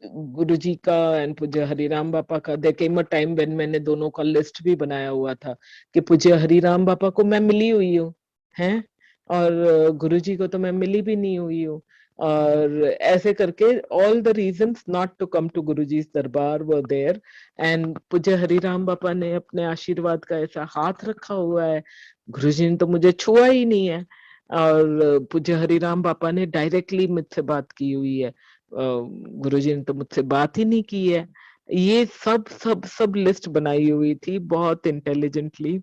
गुरुजी का एंड पूज्य हरिराम बापा का, there came a time when मैंने दोनों का लिस्ट भी बनाया हुआ था कि पूज्य हरिराम बापा को मैं मिली हुई हूँ हैं, और गुरुजी को तो मैं मिली भी नहीं हुई हूँ, और ऐसे करके all the reasons not to come to Guruji दरबार वर देयर, एंड पूज्य हरिराम बापा ने अपने आशीर्वाद का ऐसा हाथ रखा हुआ है, गुरुजी ने तो मुझे छुआ ही नहीं है, और पूज्य हरिराम बापा ने डायरेक्टली मुझसे बात की हुई है, गुरुजी ने तो मुझसे बात ही नहीं की है। ये सब सब सब लिस्ट बनाई हुई थी बहुत इंटेलिजेंटली,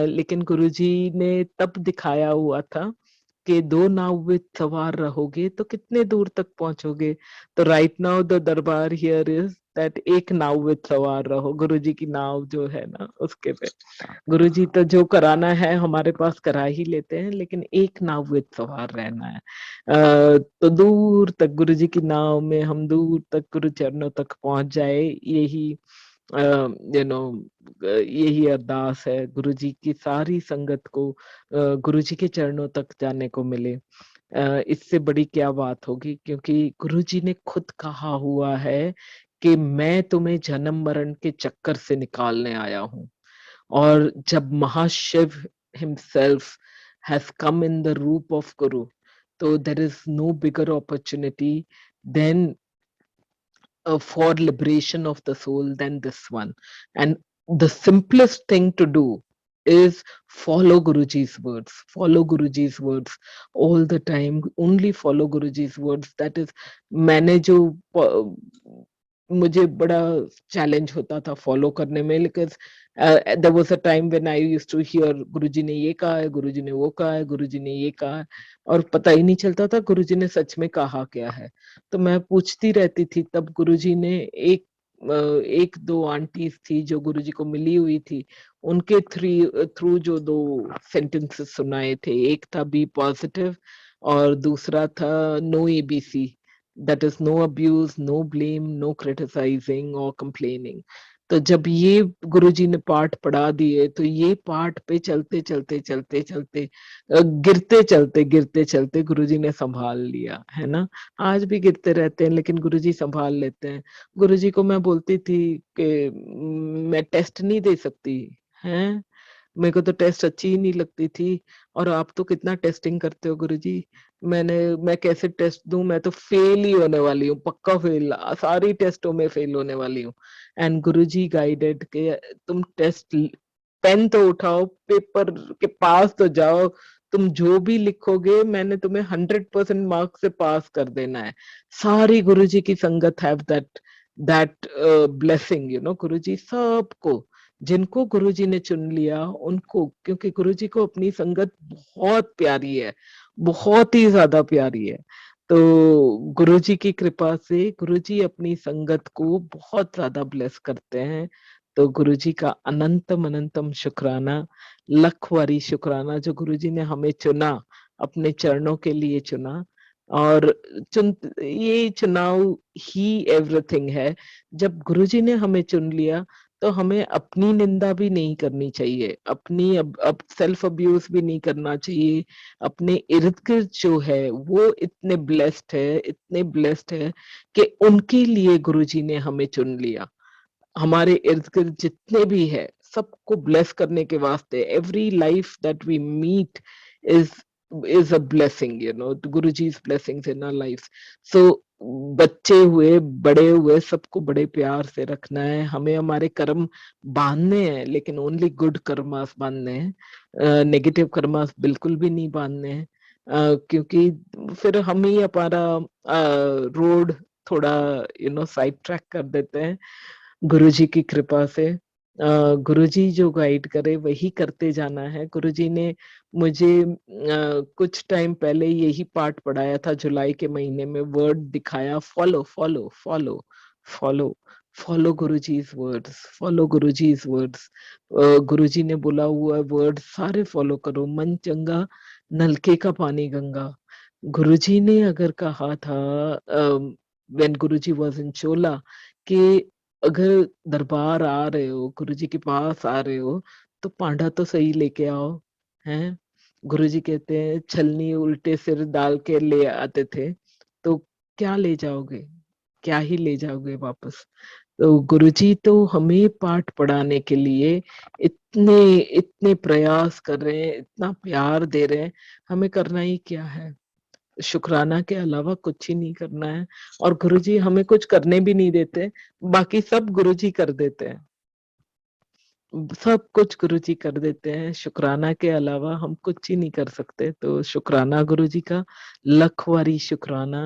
लेकिन गुरुजी ने तब दिखाया हुआ था कि 2 नाव विद सवार रहोगे तो कितने दूर तक पहुंचोगे। तो राइट नाउ द दरबार हियर इज दैट एक नाव विद सवार रहो, गुरुजी की नाव जो है ना उसके पे, गुरुजी तो जो कराना है हमारे पास करा ही लेते हैं, लेकिन एक नाव विद सवार रहना है। तो दूर तक गुरुजी की नाव में हम दूर तक गुरु चरणों तक पहुंच जाए, यही यू नो यही अरदास है गुरुजी की सारी संगत को गुरुजी के चरणों तक जाने को मिले। इससे बड़ी क्या बात होगी, क्योंकि गुरुजी ने खुद कहा हुआ है कि मैं तुम्हें जन्म मरण के चक्कर से निकालने आया हूँ। और जब महाशिव himself has come in the रूप of Guru, तो there is no bigger opportunity than for liberation of the soul than this one. And the simplest thing to do is follow Guruji's words. Follow Guruji's words all the time. Only follow Guruji's words. That is, मैंने जो मुझे बड़ा चैलेंज होता था फॉलो करने में, लेकिन there was a time when I used to hear Guruji ने ये कहा है, गुरुजी ने वो कहा है, गुरुजी ने ये कहा है, और पता ही नहीं चलता था गुरुजी ने सच में कहा क्या है। तो मैं पूछती रहती थी। तब गुरुजी ने एक दो आंटीज थी जो गुरुजी को मिली हुई थी, उनके थ्रू जो दो सेंटेंसेस सुनाए थे। एक था बी पॉजिटिव और दूसरा था no ABC, that is no abuse, no blame, no criticizing or complaining. तो जब ये गुरुजी ने पाठ पढ़ा दिए, तो ये पाठ पे चलते चलते चलते चलते गिरते चलते गुरुजी ने संभाल लिया, है ना। आज भी गिरते रहते हैं लेकिन गुरुजी संभाल लेते हैं। गुरुजी को मैं बोलती थी कि मैं टेस्ट नहीं दे सकती, हैं, मेरे को तो टेस्ट अच्छी ही नहीं लगती थी, और आप तो कितना टेस्टिंग करते हो गुरुजी। मैं कैसे टेस्ट दूं, मैं तो फेल ही होने वाली हूँ, पक्का फेल, सारी टेस्टों में फेल होने वाली हूँ। एंड गुरुजी गाइडेड के तुम टेस्ट, पेन तो उठाओ, पेपर के पास तो जाओ, तुम जो भी लिखोगे मैंने तुम्हें 100% मार्क्स से पास कर देना है। सारी गुरुजी की संगत have that blessing, you know. Guruji सबको, जिनको गुरुजी ने चुन लिया उनको, क्योंकि गुरुजी को अपनी संगत बहुत प्यारी है, बहुत ही ज्यादा प्यारी है। तो गुरुजी की कृपा से गुरुजी अपनी संगत को बहुत ज्यादा ब्लेस करते हैं। तो गुरुजी का अनंतम अनंतम शुक्राना, लखवारी शुक्राना, जो गुरुजी ने हमें चुना, अपने चरणों के लिए चुना। और ये चुनाव ही एवरीथिंग है। जब गुरुजी ने हमें चुन लिया तो हमें अपनी निंदा भी नहीं करनी चाहिए, अपनी अब सेल्फ अब्यूज भी नहीं करना चाहिए। अपने इर्द गिर्द जो है वो इतने ब्लेस्ड है, इतने ब्लेस्ड है कि उनके लिए गुरुजी ने हमें चुन लिया। हमारे इर्द गिर्द जितने भी है सबको ब्लेस करने के वास्ते, every life that we meet is is a blessing, you know, Guruji's blessings in our lives. So बच्चे हुए बड़े हुए सबको बड़े प्यार से रखना है हमें। हमारे कर्म बांधने हैं, लेकिन ओनली गुड कर्मास बांधने हैं, नेगेटिव कर्मास बिल्कुल भी नहीं बांधने हैं, क्योंकि फिर हम ही हमारा रोड थोड़ा, यू नो, साइड ट्रैक कर देते हैं। गुरुजी की कृपा से गुरुजी जो गाइड करे वही करते जाना है। गुरुजी ने मुझे कुछ टाइम पहले यही पाठ पढ़ाया था, जुलाई के महीने में वर्ड दिखाया, follow follow follow follow follow Guruji's words, follow Guruji's words. Guruji ने बोला हुआ वर्ड सारे फॉलो करो, मन चंगा नलके का पानी गंगा। गुरुजी ने अगर कहा था व्हेन गुरुजी वाज इन चोला कि अगर दरबार आ रहे हो, गुरुजी के पास आ रहे हो, तो पांडा तो सही लेके आओ, हैं। गुरुजी कहते हैं छलनी उल्टे सिर डाल के ले आते थे, तो क्या ले जाओगे, क्या ही ले जाओगे वापस। तो गुरुजी तो हमें पाठ पढ़ाने के लिए इतने इतने प्रयास कर रहे हैं, इतना प्यार दे रहे हैं, हमें करना ही क्या है, शुक्राना के अलावा कुछ ही नहीं करना है। और गुरुजी हमें कुछ करने भी नहीं देते, बाकी सब गुरुजी कर देते हैं, सब कुछ गुरुजी कर देते हैं, शुक्राना के अलावा हम कुछ ही नहीं कर सकते। तो शुक्राना गुरुजी का, लखवारी शुक्राना,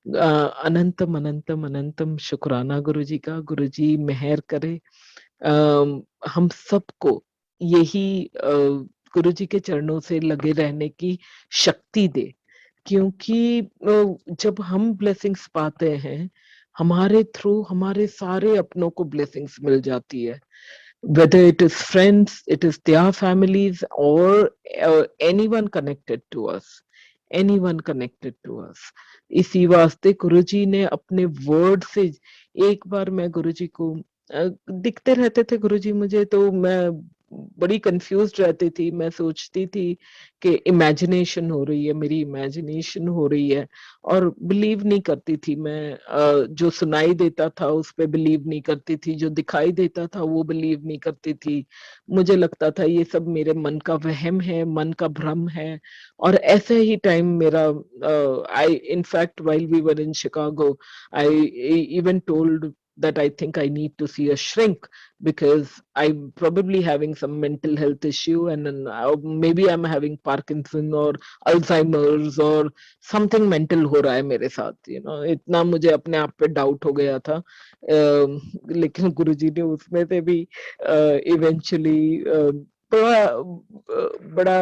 अनंतम अनंतम अनंतम शुक्राना गुरुजी का। गुरुजी मेहर करे, हम सबको यही गुरुजी के चरणों से लगे रहने की शक्ति दे, क्योंकि जब हम ब्लेसिंग्स पाते हैं, हमारे थ्रू हमारे सारे अपनों को ब्लेसिंग्स मिल जाती है, whether it is friends, it is their families, or anyone connected to us, anyone connected to us. इसी वास्ते गुरुजी ने अपने वर्ड से, एक बार मैं गुरुजी को दिखते रहते थे गुरुजी मुझे, तो मैं बड़ी कंफ्यूज्ड रहती थी। मैं सोचती थी कि इमेजिनेशन हो रही है, मेरी इमेजिनेशन हो रही है, और बिलीव नहीं करती थी मैं। जो सुनाई देता था उस पे बिलीव नहीं करती थी, जो दिखाई देता था वो बिलीव नहीं करती थी। मुझे लगता था ये सब मेरे मन का वहम है, मन का भ्रम है। और ऐसे ही टाइम मेरा, I in fact while we were in Chicago, I even told that I think I need to see a shrink because I'm probably having some mental health issue, and then maybe I'm having Parkinson or Alzheimer's or something mental हो रहा है मेरे साथ, इतना मुझे अपने आप पे डाउट हो गया था। लेकिन गुरुजी ने उसमें से भी इवेंचुअली बड़ा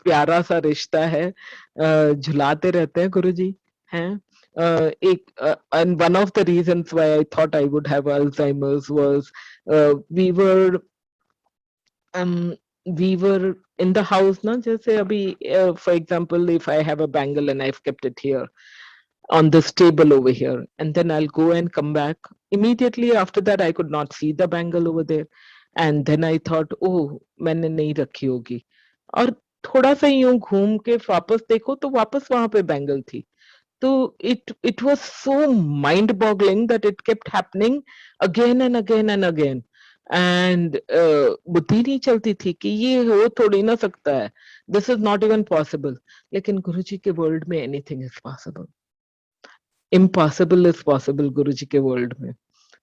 प्यारा सा रिश्ता है, झुलाते रहते हैं गुरुजी हैं। And one of the reasons why I thought I would have Alzheimer's was we were um we were in the house na, जैसे अभी for example if I have a bangle and I've kept it here on this table over here, and then I'll go and come back immediately after that I could not see the bangle over there, and then I thought oh मैंने नहीं रखी होगी, और थोड़ा सा यूं घूम के वापस देखो तो वापस वहां पे बैंगल थी। तो it was so mind boggling that it kept happening again and again and again, and बुद्धि नहीं चलती थी कि ये हो थोड़ी ना सकता है, this is not even possible। लेकिन गुरुजी के वर्ल्ड में anything is possible, impossible is possible गुरुजी के वर्ल्ड में।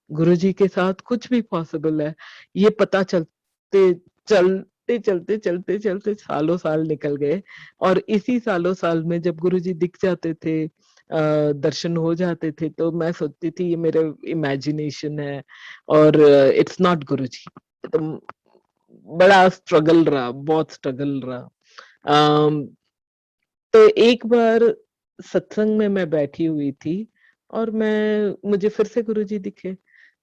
गुरुजी के साथ कुछ भी पॉसिबल है, ये पता चलते चलते चलते चलते सालों साल निकल गए। और इसी सालों साल में जब गुरुजी दिख जाते थे, दर्शन हो जाते थे, तो मैं सोचती थी ये मेरे इमेजिनेशन है और इट्स नॉट गुरुजी। तो बड़ा स्ट्रगल रहा, बहुत स्ट्रगल रहा। अम, तो एक बार सत्संग में मैं बैठी हुई थी और मुझे फिर से गुरुजी दिखे।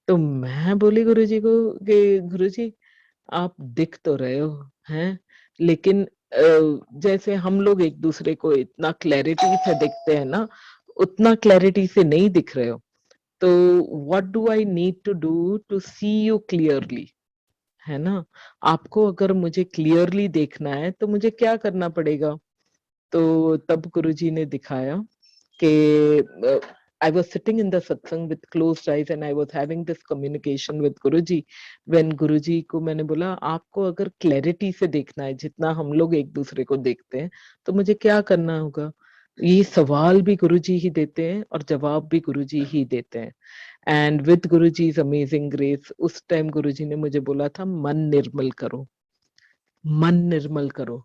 तो मैं बोली गुरुजी को कि गुरुजी आप दिख तो रहे हो, हैं, लेकिन जैसे हम लोग एक दूसरे को इतना क्लैरिटी से दिखते हैं ना, उतना क्लैरिटी से नहीं दिख रहे हो। तो what do I need to do to see you clearly, है ना? आपको अगर मुझे क्लियरली देखना है तो मुझे क्या करना पड़ेगा? तो तब गुरुजी ने दिखाया कि I was sitting in the satsang with closed eyes and I was having this communication with Guruji. When Guruji को मैंने बोला आपको अगर क्लैरिटी से देखना है जितना हम लोग एक दूसरे को देखते हैं, तो मुझे क्या करना होगा? ये सवाल भी गुरुजी ही देते हैं और जवाब भी गुरुजी ही देते हैं। And with Guruji's amazing grace उस टाइम गुरुजी ने मुझे बोला था मन निर्मल करो, मन निर्मल करो।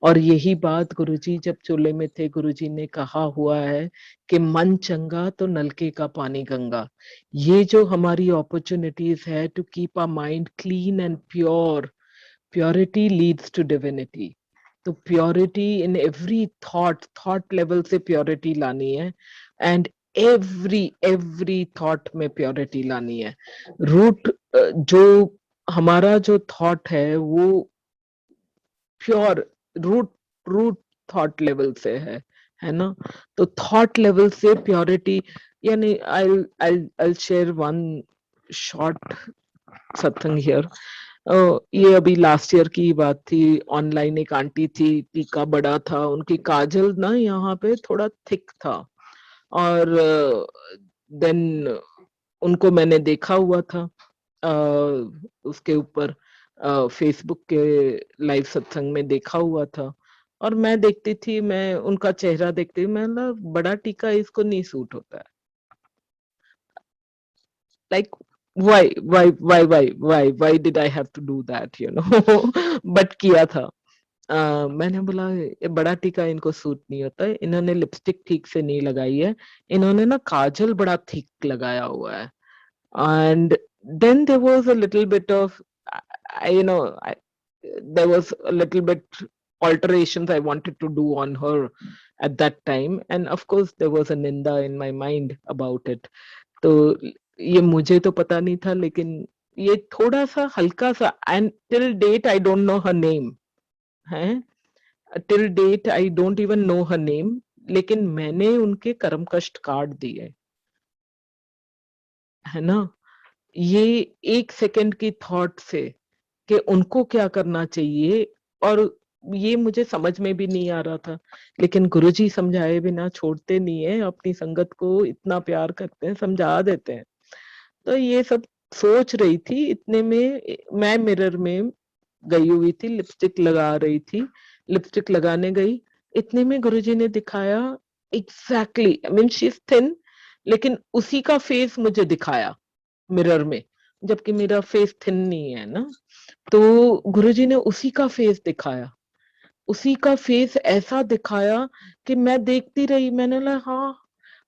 और यही बात गुरुजी जब चोले में थे, गुरुजी ने कहा हुआ है कि मन चंगा तो नलके का पानी गंगा। ये जो हमारी अपॉर्चुनिटीज है to keep our mind clean and pure, purity leads to divinity. तो purity in every thought level से प्योरिटी लानी है, एंड एवरी थॉट में प्योरिटी लानी है। रूट जो हमारा जो थॉट है वो pure root root thought level से है ना? तो थॉट लेवल से प्योरिटी, यानी आई शेयर वन शॉर्ट सत्संग हियर। ये अभी लास्ट ईयर की बात थी। ऑनलाइन एक आंटी थी, टीका बड़ा था, उनकी काजल ना यहाँ पे थोड़ा थिक था, और देन उनको मैंने देखा हुआ था उसके ऊपर, फेसबुक के लाइव सत्संग में देखा हुआ था। और मैं देखती थी, मैं उनका चेहरा देखती थी, मैं ना बड़ा टीका इसको नहीं सूट होता है, like why did I have to do that, but किया था। मैंने बोला ये बड़ा टीका इनको सूट नहीं होता है, इन्होंने लिपस्टिक ठीक से नहीं लगाई है, इन्होंने ना काजल बड़ा थिक लगाया हुआ है। And then there was a little bit of, I, you know, I, there was a little bit alterations I wanted to do on her at that time, and of course there was a ninda in my mind about it. तो ये मुझे तो पता नहीं था, लेकिन ये थोड़ा सा हल्का सा, and till date I don't know her name, है, till date I don't even know her name, लेकिन मैंने उनके कर्म कष्ट काट दिए, है ना? ये 1 सेकंड की थॉट से कि उनको क्या करना चाहिए, और ये मुझे समझ में भी नहीं आ रहा था, लेकिन गुरुजी समझाए बिना छोड़ते नहीं है, अपनी संगत को इतना प्यार करते हैं, समझा देते हैं। तो ये सब सोच रही थी, इतने में मैं मिरर में गई हुई थी, लिपस्टिक लगा रही थी, लिपस्टिक लगाने गई, इतने में गुरुजी ने दिखाया exactly, I mean she is thin, लेकिन उसी का फेस मुझे दिखाया मिरर में, जबकि मेरा फेस थिन नहीं है ना। तो गुरुजी ने उसी का फेस दिखाया, उसी का फेस ऐसा दिखाया कि मैं देखती रही, मैंने बोला हाँ,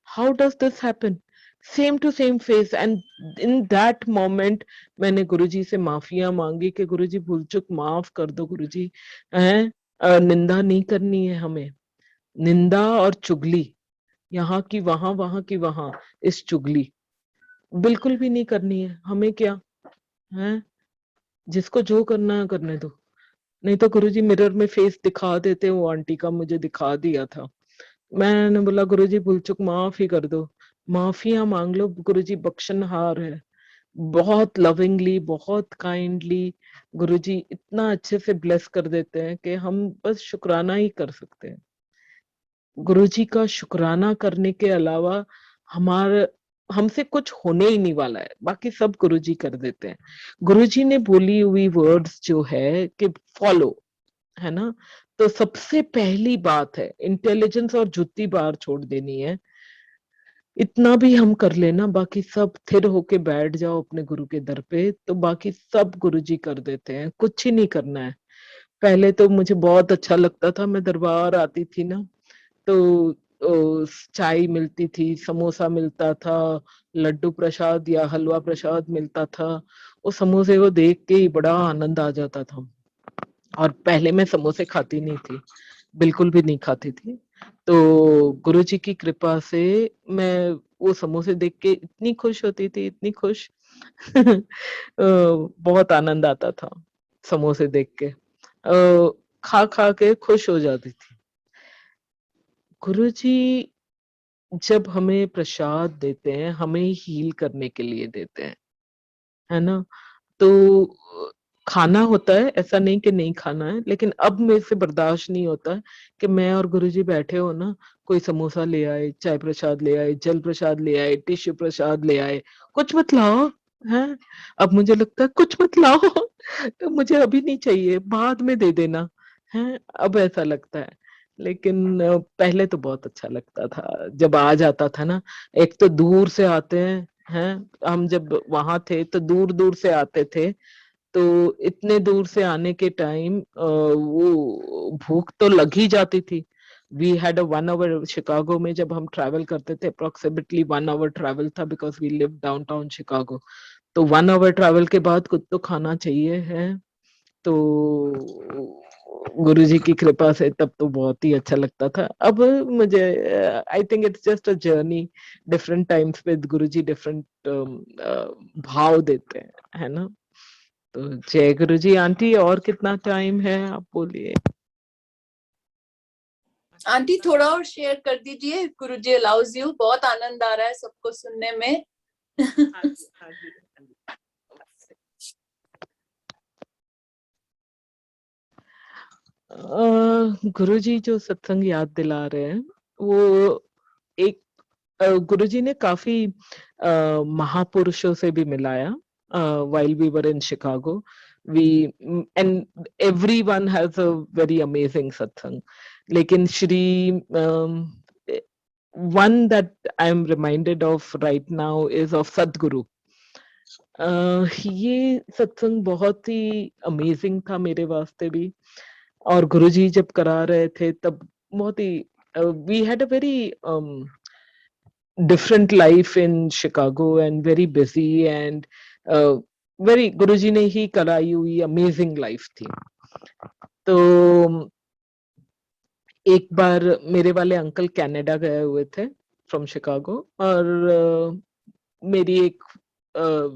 how does this happen, same to same face. And in that moment मैंने गुरुजी से माफिया मांगी कि गुरुजी भूल चूक माफ कर दो गुरुजी, हैं, निंदा नहीं करनी है हमें, निंदा और चुगली, यहाँ की वहां, वहां की वहां, इस चुगली बिल्कुल भी नहीं करनी है हमें, क्या है, जिसको जो करना है करने दो। नहीं तो गुरुजी मिरर में फेस दिखा देते, वो आंटी का मुझे दिखा दिया था। मैंने बोला गुरुजी भूल चुक माफ ही कर दो, माफिया मांग लो, गुरुजी बख्शनहार है, बहुत लविंगली, बहुत काइंडली गुरुजी इतना अच्छे से ब्लेस कर देते हैं कि हम बस शुक्राना ही कर सकते हैं। गुरुजी का शुक्राना करने के अलावा हमारे हमसे कुछ होने ही नहीं वाला है, बाकी सब गुरुजी कर देते हैं। गुरुजी ने बोली हुई वर्ड्स जो है कि फॉलो, है ना, तो सबसे पहली बात है इंटेलिजेंस और जुत्ती बाहर छोड़ देनी है। इतना भी हम कर लेना, बाकी सब थिर होके बैठ जाओ अपने गुरु के दर पे, तो बाकी सब गुरुजी कर देते हैं, कुछ ही नहीं करना है। पहले तो मुझे बहुत अच्छा लगता था, मैं दरबार आती थी ना, तो चाय मिलती थी, समोसा मिलता था, लड्डू प्रसाद या हलवा प्रसाद मिलता था, वो समोसे को देख के ही बड़ा आनंद आ जाता था। और पहले मैं समोसे खाती नहीं थी, बिल्कुल भी नहीं खाती थी, तो गुरुजी की कृपा से मैं वो समोसे देख के इतनी खुश होती थी, इतनी खुश बहुत आनंद आता था समोसे देख के, खा खा के खुश हो जाती थी। गुरुजी जब हमें प्रसाद देते हैं, हमें हील करने के लिए देते हैं, है ना। तो खाना होता है, ऐसा नहीं कि नहीं खाना है, लेकिन अब मेरे से बर्दाश्त नहीं होता है कि मैं और गुरुजी बैठे हो ना, कोई समोसा ले आए, चाय प्रसाद ले आए, जल प्रसाद ले आए, टिश्यू प्रसाद ले आए, कुछ मत लाओ, है। अब मुझे लगता है कुछ मत लाओ तो मुझे अभी नहीं चाहिए, बाद में दे देना, है, अब ऐसा लगता है। लेकिन पहले तो बहुत अच्छा लगता था जब आ जाता था ना, एक तो दूर से आते हैं, हम जब वहां थे तो दूर दूर से आते थे, तो इतने दूर से आने के टाइम वो भूख तो लग ही जाती थी। We had a 1 hour Chicago में, जब हम ट्रैवल करते थे अप्रोक्सीमेटली 1 आवर ट्रैवल था, because we live downtown Chicago. तो 1 आवर ट्रैवल के बाद कुछ तो खाना चाहिए है, तो गुरुजी की कृपा से तब तो बहुत ही अच्छा लगता था। अब मुझे I think it's just a journey, different times पे गुरुजी डिफरेंट भाव देते हैं, है ना। तो जय गुरु जी। आंटी और कितना टाइम है, आप बोलिए। आंटी थोड़ा और शेयर कर दीजिए, गुरुजी अलाउज यू, बहुत आनंद आ रहा है सबको सुनने में। गुरुजी जो सत्संग याद दिला रहे हैं, वो एक गुरुजी ने काफी महापुरुषों से भी मिलाया while we were in Chicago. And everyone has a very amazing satsang. लेकिन Shri one that I'm reminded of right now is of Sadhguru. ये सत्संग बहुत ही अमेजिंग था मेरे वास्ते भी, और गुरुजी जब करा रहे थे तब बहुत ही we had a very different life in Chicago and very busy and very गुरुजी ने ही कराई हुई अमेजिंग लाइफ थी। तो एक बार मेरे वाले अंकल कनाडा गए हुए थे फ्रॉम शिकागो, और मेरी एक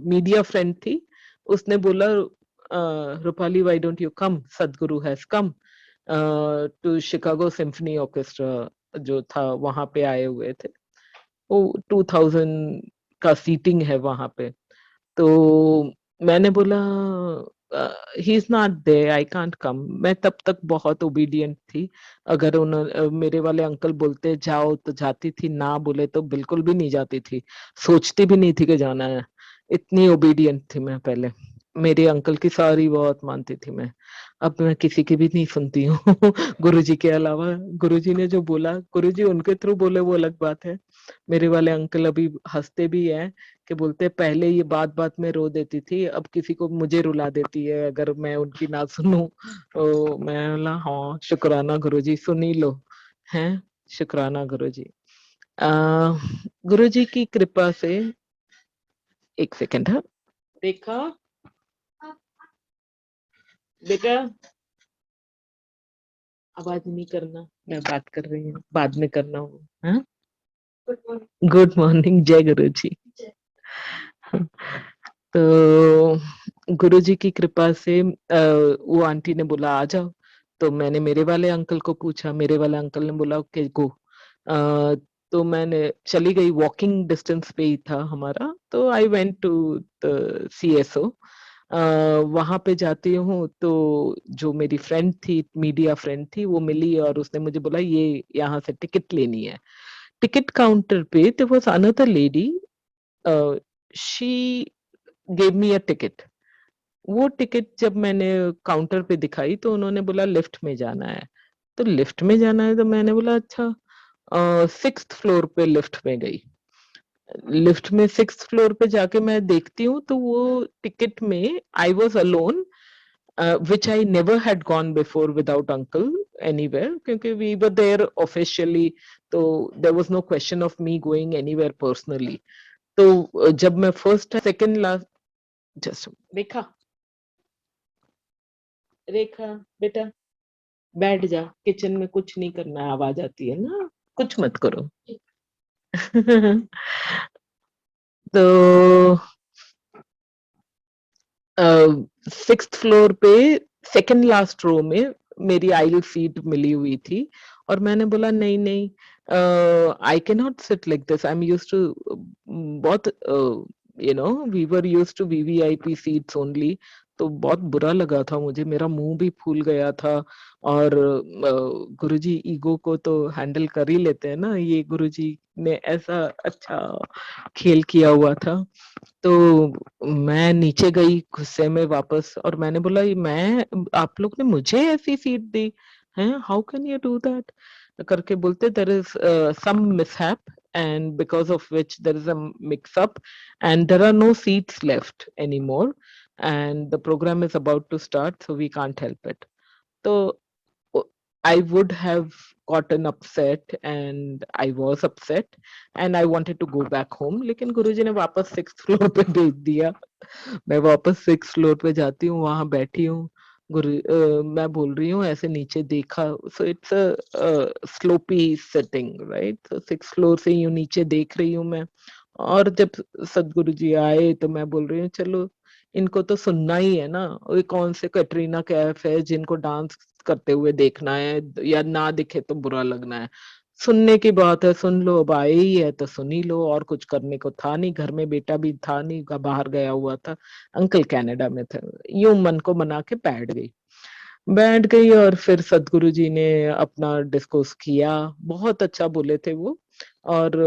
मीडिया फ्रेंड थी, उसने बोला Rupali why don't you come, Sadhguru has come to Chicago symphony orchestra जो था वहां पे आए हुए थे, वो 2000 का सीटिंग है वहां पे। तो मैंने बोला he is not there, I can't come. मैं तब तक बहुत ओबीडियंट थी। अगर मेरे वाले अंकल बोलते जाओ तो जाती थी, ना बोले तो बिल्कुल भी नहीं जाती थी, सोचती भी नहीं थी कि जाना है। इतनी ओबीडियंट थी मैं पहले। मेरे अंकल की सारी बहुत मानती थी मैं। अब मैं किसी की भी नहीं सुनती हूँ गुरुजी के अलावा। गुरुजी ने जो बोला, गुरुजी उनके थ्रू बोले वो अलग बात है। मेरे वाले अंकल अभी हंसते भी हैं कि बोलते पहले ये बात बात में रो देती थी, अब किसी को मुझे रुला देती है अगर मैं उनकी ना सुनूं। तो मैं बोला हाँ शुक्राना गुरुजी, सुन ही लो। हैं, शुक्राना गुरुजी। गुरुजी की कृपा से, एक सेकंड है, देखा बेटा, आवाज नहीं करना, मैं बात कर रही हूँ, बाद में करना हूँ। हाँ, गुड मॉर्निंग, जय गुरु जी। तो गुरुजी की कृपा से वो आंटी ने बोला आ जाओ। तो मैंने मेरे वाले अंकल को पूछा, मेरे वाले अंकल ने बोला ओके गो। तो मैंने चली गई, वॉकिंग डिस्टेंस पे ही था हमारा। तो I went to the CSO। वहां पे जाती हूँ तो जो मेरी फ्रेंड थी, मीडिया फ्रेंड थी, वो मिली और उसने मुझे बोला ये यहाँ से टिकट लेनी है। टिकट काउंटर पे there was another lady, she gave me a ticket. वो टिकट जब मैंने काउंटर पे दिखाई तो उन्होंने बोला लिफ्ट में जाना है। तो लिफ्ट में जाना है तो मैंने बोला अच्छा। 6th फ्लोर पे लिफ्ट में गई। लिफ्ट में 6th फ्लोर पे जाके मैं देखती हूँ तो वो टिकट में I was alone, which I never had gone before without uncle anywhere, क्योंकि we were there officially, तो there was no question of me going anywhere personally. तो जब मैं फर्स्ट सेकंड लास्ट, जस्ट रेखा, रेखा बेटा बैठ जा, किचन में कुछ नहीं करना है, आवाज आती है ना, कुछ मत करो। तो 6th फ्लोर पे सेकंड लास्ट रो में मेरी आइल सीट मिली हुई थी। और मैंने बोला नहीं नहीं, I can not sit like this, I am used to, बहुत we were used to VVIP seats only. तो बहुत बुरा लगा था मुझे, मेरा मुंह भी फूल गया था। और गुरुजी ईगो को तो हैंडल कर ही लेते हैं ना, ये गुरुजी ने ऐसा अच्छा खेल किया हुआ था। तो मैं नीचे गई गुस्से में वापस, और मैंने बोला "ये मैं, आप लोग ने मुझे ऐसी सीट दी है, how can you do that". करके बोलते there is some mishap and because of which there is a mix up and there are no seats left anymore and the program is about to start, so we can't help it. So I would have gotten upset and I was upset and I wanted to go back home, लेकिन गुरुजी ने वापस 6th फ्लोर पे भेज दिया। मैं वापस 6th फ्लोर पे जाती हूँ, वहां बैठी हूँ। मैं बोल रही हूँ ऐसे नीचे देखा, so it's a sloppy setting right, तो 6th फ्लोर से यूं नीचे देख रही हूँ मैं। और जब सदगुरु जी आए तो मैं बोल रही हूँ चलो इनको तो सुनना ही है ना, ये कौन से कैटरीना कैफ है जिनको डांस करते हुए देखना है या ना दिखे तो बुरा लगना है। सुनने की बात है, सुन लो, अब आए ही है तो सुन ही लो, और कुछ करने को था नहीं, घर में बेटा भी था नहीं, बाहर गया हुआ था, अंकल कनाडा में थे। यूं मन को मना के बैठ गई और फिर सदगुरु जी ने अपना डिस्कोर्स किया, बहुत अच्छा बोले थे वो। और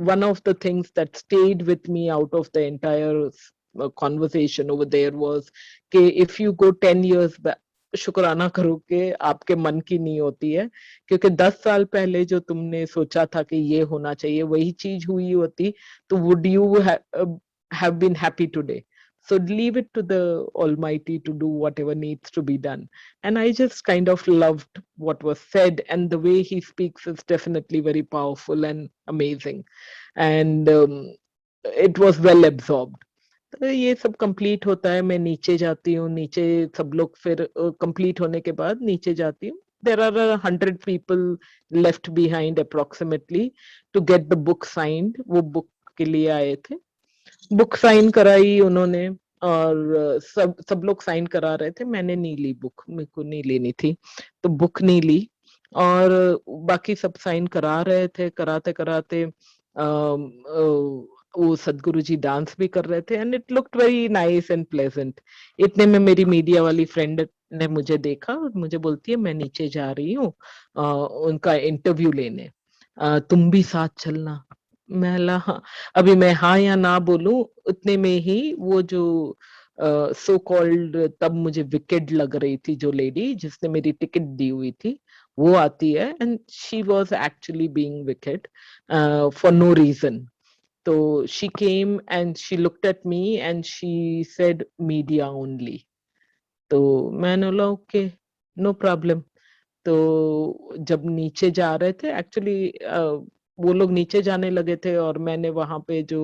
one of the things that stayed with me out of the entire conversation over there was कि if you go 10 years back, शुक्राना करो कि आपके मन की नहीं होती है, क्योंकि 10 साल पहले जो तुमने सोचा था कि ये होना चाहिए वही चीज हुई होती, तो would you have been happy today? So leave it to the Almighty to do whatever needs to be done. And I just kind of loved what was said, and the way he speaks is definitely very powerful and amazing. And it was well absorbed. तो ये सब कंप्लीट होता है, मैं नीचे जाती हूँ, नीचे सब लोग फिर कंप्लीट होने के बाद नीचे जाती हूँ। There are 100 people left behind approximately to get the book signed. वो बुक के लिए आए थे, बुक साइन कराई उन्होंने। और सब सब लोग साइन करा रहे थे, मैंने नहीं ली बुक, मेरे को नहीं लेनी थी तो बुक नहीं ली। और बाकी सब साइन करा रहे थे, कराते कराते वो सदगुरु जी डांस भी कर रहे थे and it looked very nice and pleasant. इतने में मेरी मीडिया वाली फ्रेंड ने मुझे देखा और मुझे बोलती है मैं नीचे जा रही हूँ उनका इंटरव्यू लेने, तुम भी साथ चलना। मैं ला हाँ। अभी मैं हाँ या ना बोलूं उतने में ही वो जो सो कॉल्ड तब मुझे विकेड लग रही थी जो लेडी जिसने मेरी टिकट दी हुई थी, वो आती है and she was actually being wicked for no reason. So she came and she looked at me and she said media only. तो मैंने बोला ओके नो प्रॉब्लम। तो जब नीचे जा रहे थे एक्चुअली वो लोग नीचे जाने लगे थे और मैंने वहां पे जो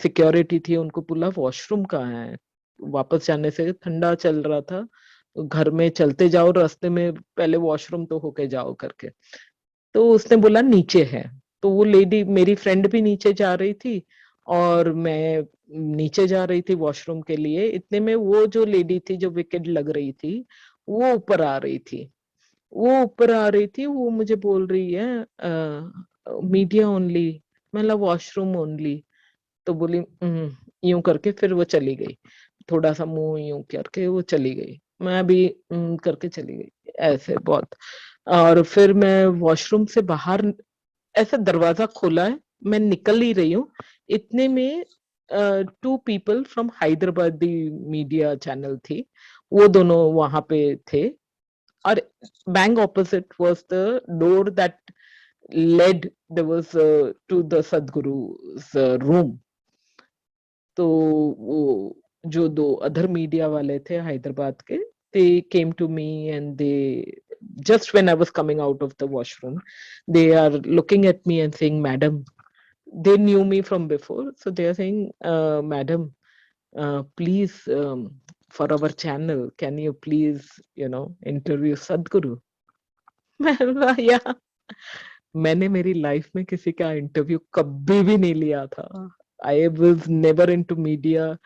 सिक्योरिटी थी उनको बोला वॉशरूम कहाँ है, वापस जाने से ठंडा चल रहा था, घर में चलते जाओ रास्ते में पहले वॉशरूम तो होके जाओ करके। तो उसने बोला नीचे है। तो वो लेडी मेरी फ्रेंड भी नीचे जा रही थी और मैं नीचे जा रही थी वॉशरूम के लिए, इतने में वो जो लेडी थी जो विकेट लग रही थी वो ऊपर आ रही थी। वो ऊपर आ रही थी, वो मुझे बोल रही है मीडिया ओनली, मतलब वॉशरूम ओनली। तो बोली यूं करके फिर वो चली गई, थोड़ा सा मुंह यूं करके वो चली गई, मैं भी करके चली गई ऐसे बहुत। और फिर मैं वॉशरूम से बाहर ऐसा दरवाजा खोला है, मैं निकल ही रही हूँ, इतने में two people from Hyderabad media channel थी, वो दोनों वहां पे थे और bank opposite was the door that led there was to the Sadhguru's room. तो वो जो दो अदर मीडिया वाले थे हैदराबाद के, they came to me and they just when I was coming out of the washroom, they are looking at me and saying, "Madam," they knew me from before, so they are saying, "Madam, please, for our channel, can you please, interview Sadhguru?" मैं बोला, या मैंने मेरी लाइफ में किसी का इंटरव्यू कभी भी नहीं लिया था। I was never into media,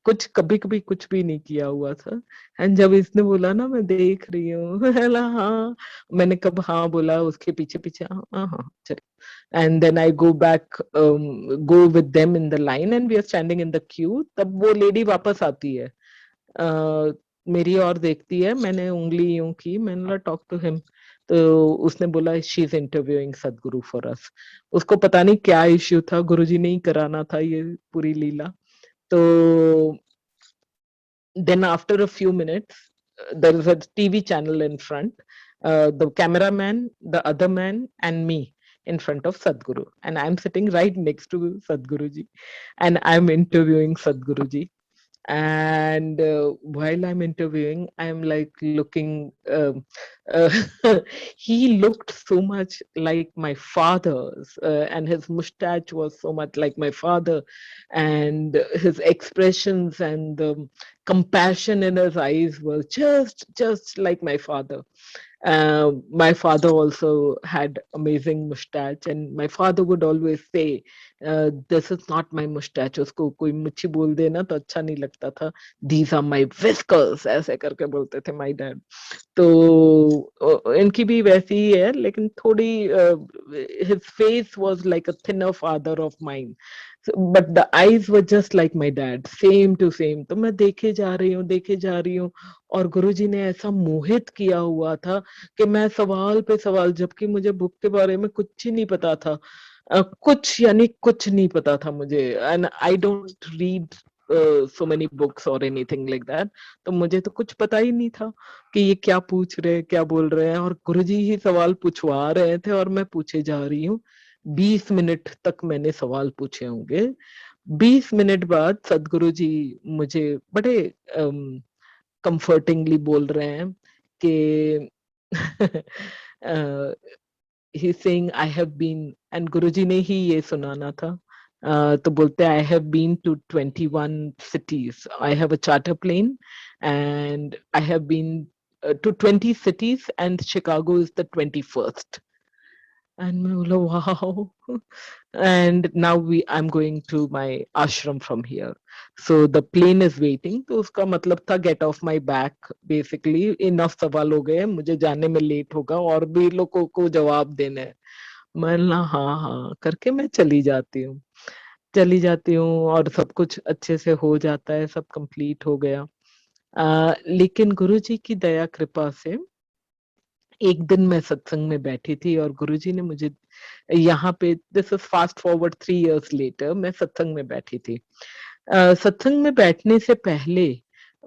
कुछ कभी कभी कुछ भी नहीं किया हुआ था। एंड जब इसने बोला ना मैं देख रही हूँ बोला हाँ, मैंने कब हाँ बोला उसके पीछे पीछे हाँ हाँ हाँ चलो। And then I go back, go with them in the line and we are standing in the queue. तब वो लेडी वापस आती है, मेरी और देखती है, मैंने उंगली यूं की, मैंने बोला टॉक टू हिम। तो उसने बोला शी इज इंटरव्यूइंग सदगुरु फॉर अस। उसको पता नहीं क्या इश्यू था, गुरुजी ने ही कराना था ये पूरी लीला। तो then after a few minutes, there is a TV channel in front, the cameraman, the other man and me in front of Sadhguru, and I'm sitting right next to Sadhguruji and I'm interviewing Sadhguruji. And while I'm interviewing, I'm like looking, uh, he looked so much like my father's, and his mustache was so much like my father, and his expressions and the compassion in his eyes was just like my father. My father also had amazing mustache, and my father would always say, "This is not my mustache." उसको कोई मुच्छी बोल देना तो अच्छा नहीं लगता था। "These are my whiskers," ऐसे करके बोलते थे my dad. तो इनकी भी वैसी ही है, लेकिन थोड़ी his face was like a thinner father of mine. But the eyes were just like my dad, same to same. तो मैं देखे जा रही हूँ और गुरुजी ने ऐसा मोहित किया हुआ था कि मैं सवाल पे सवाल, जबकि मुझे बुक के बारे में कुछ ही नहीं पता था, कुछ यानी कुछ नहीं पता था मुझे, and I don't read so many books or anything like that. तो मुझे तो कुछ पता ही नहीं था कि ये क्या पूछ रहे हैं, क्या बोल रहे हैं, और गुरुजी ही सवाल पूछवा रहे थे और मैं पूछे जा रही हूँ। 20 मिनट तक मैंने सवाल पूछे होंगे। 20 मिनट बाद सदगुरु जी मुझे बड़े कंफर्टिंगली बोल रहे हैं कि he saying I have been, and Guruji ने ही ये सुनाना था। तो बोलते I have been to 21 cities. I have a charter plane and I have been to 20 cities and Chicago is the 21st. And मैं बोला wow. And now I'm going to my ashram from here. So the plane is waiting. तो उसका मतलब था get off my back. Basically enough सवाल हो गए, मुझे जाने में लेट होगा और भी लोगों को जवाब देना है। मैं हाँ हाँ करके मैं चली जाती हूँ। चली जाती हूँ और सब कुछ अच्छे से हो जाता है, सब कंप्लीट हो गया। लेकिन गुरुजी की दया कृपा से एक दिन मैं सत्संग में बैठी थी और गुरुजी ने मुझे यहाँ पे, this is fast forward 3 years later, मैं सत्संग में बैठी थी। सत्संग में बैठने से पहले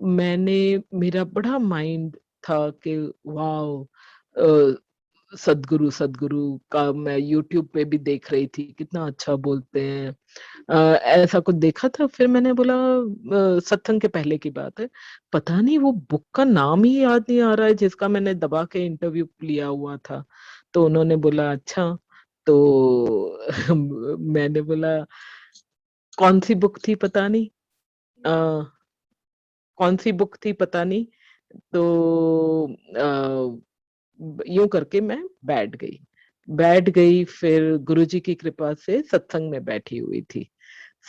मैंने, मेरा बड़ा माइंड था कि वाओ, सदगुरु सदगुरु का मैं यूट्यूब पे भी देख रही थी, कितना अच्छा बोलते हैं। ऐसा कुछ देखा था। फिर मैंने बोला, सत्संग के पहले की बात है, पता नहीं वो बुक का नाम ही याद नहीं आ रहा है जिसका मैंने दबा के इंटरव्यू लिया हुआ था। तो उन्होंने बोला अच्छा। तो मैंने बोला कौन सी बुक थी पता नहीं, अ, कौन सी बुक थी पता नहीं। तो यूं करके मैं बैठ गई। फिर गुरुजी की कृपा से सत्संग में बैठी हुई थी।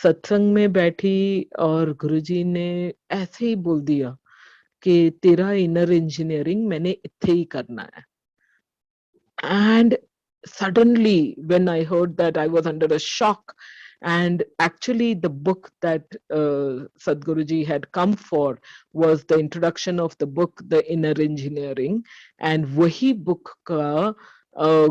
सत्संग में बैठी और गुरुजी ने ऐसे ही बोल दिया कि तेरा इनर इंजीनियरिंग मैंने इत्थे ही करना है। And suddenly, when I heard that, I was under a shock. And actually, the book that Sadhguruji had come for was the introduction of the book, The Inner Engineering. And वही book का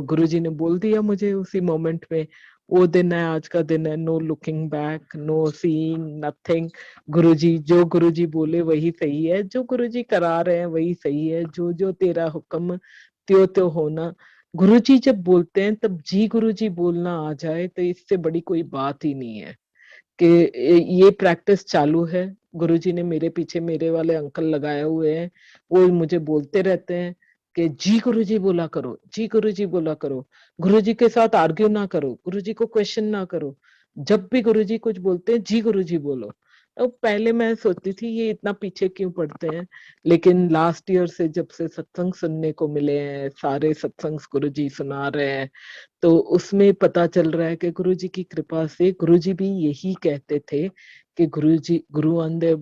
गुरुजी ने बोल दिया मुझे उसी मोमेंट में, वो दिन है, आज का दिन है, no looking back, no seeing, nothing. Guruji, जो गुरुजी बोले वही सही है, जो गुरुजी करा रहे हैं वही सही है, जो जो तेरा हुक्म त्यों त्यों होना। गुरुजी जब बोलते हैं तब जी गुरुजी बोलना आ जाए तो इससे बड़ी कोई बात ही नहीं है। कि ये प्रैक्टिस चालू है। गुरुजी ने मेरे पीछे मेरे वाले अंकल लगाए हुए हैं, वो मुझे बोलते रहते हैं कि जी गुरुजी बोला करो, जी गुरुजी बोला करो, गुरुजी के साथ आर्ग्यू ना करो, गुरुजी को क्वेश्चन ना करो, जब भी गुरुजी कुछ बोलते हैं जी गुरुजी बोलो। तो पहले मैं सोचती थी ये इतना पीछे क्यों पड़ते हैं, लेकिन लास्ट ईयर से जब से सत्संग सुनने को मिले हैं, सारे सत्संग गुरुजी सुना रहे हैं, तो उसमें पता चल रहा है कि गुरुजी की कृपा से, गुरुजी भी यही कहते थे कि गुरुजी, गुरु अंधे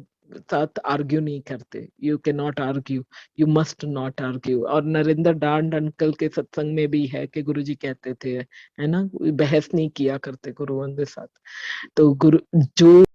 साथ आर्ग्यू नहीं करते, you can not argue, you must not argue. और नरेंद्र डांड अंकल के सत्संग में भी है कि गुरुजी कहते थे, है ना, बहस नहीं किया करते गुरु अंधे साथ। तो गुरु जो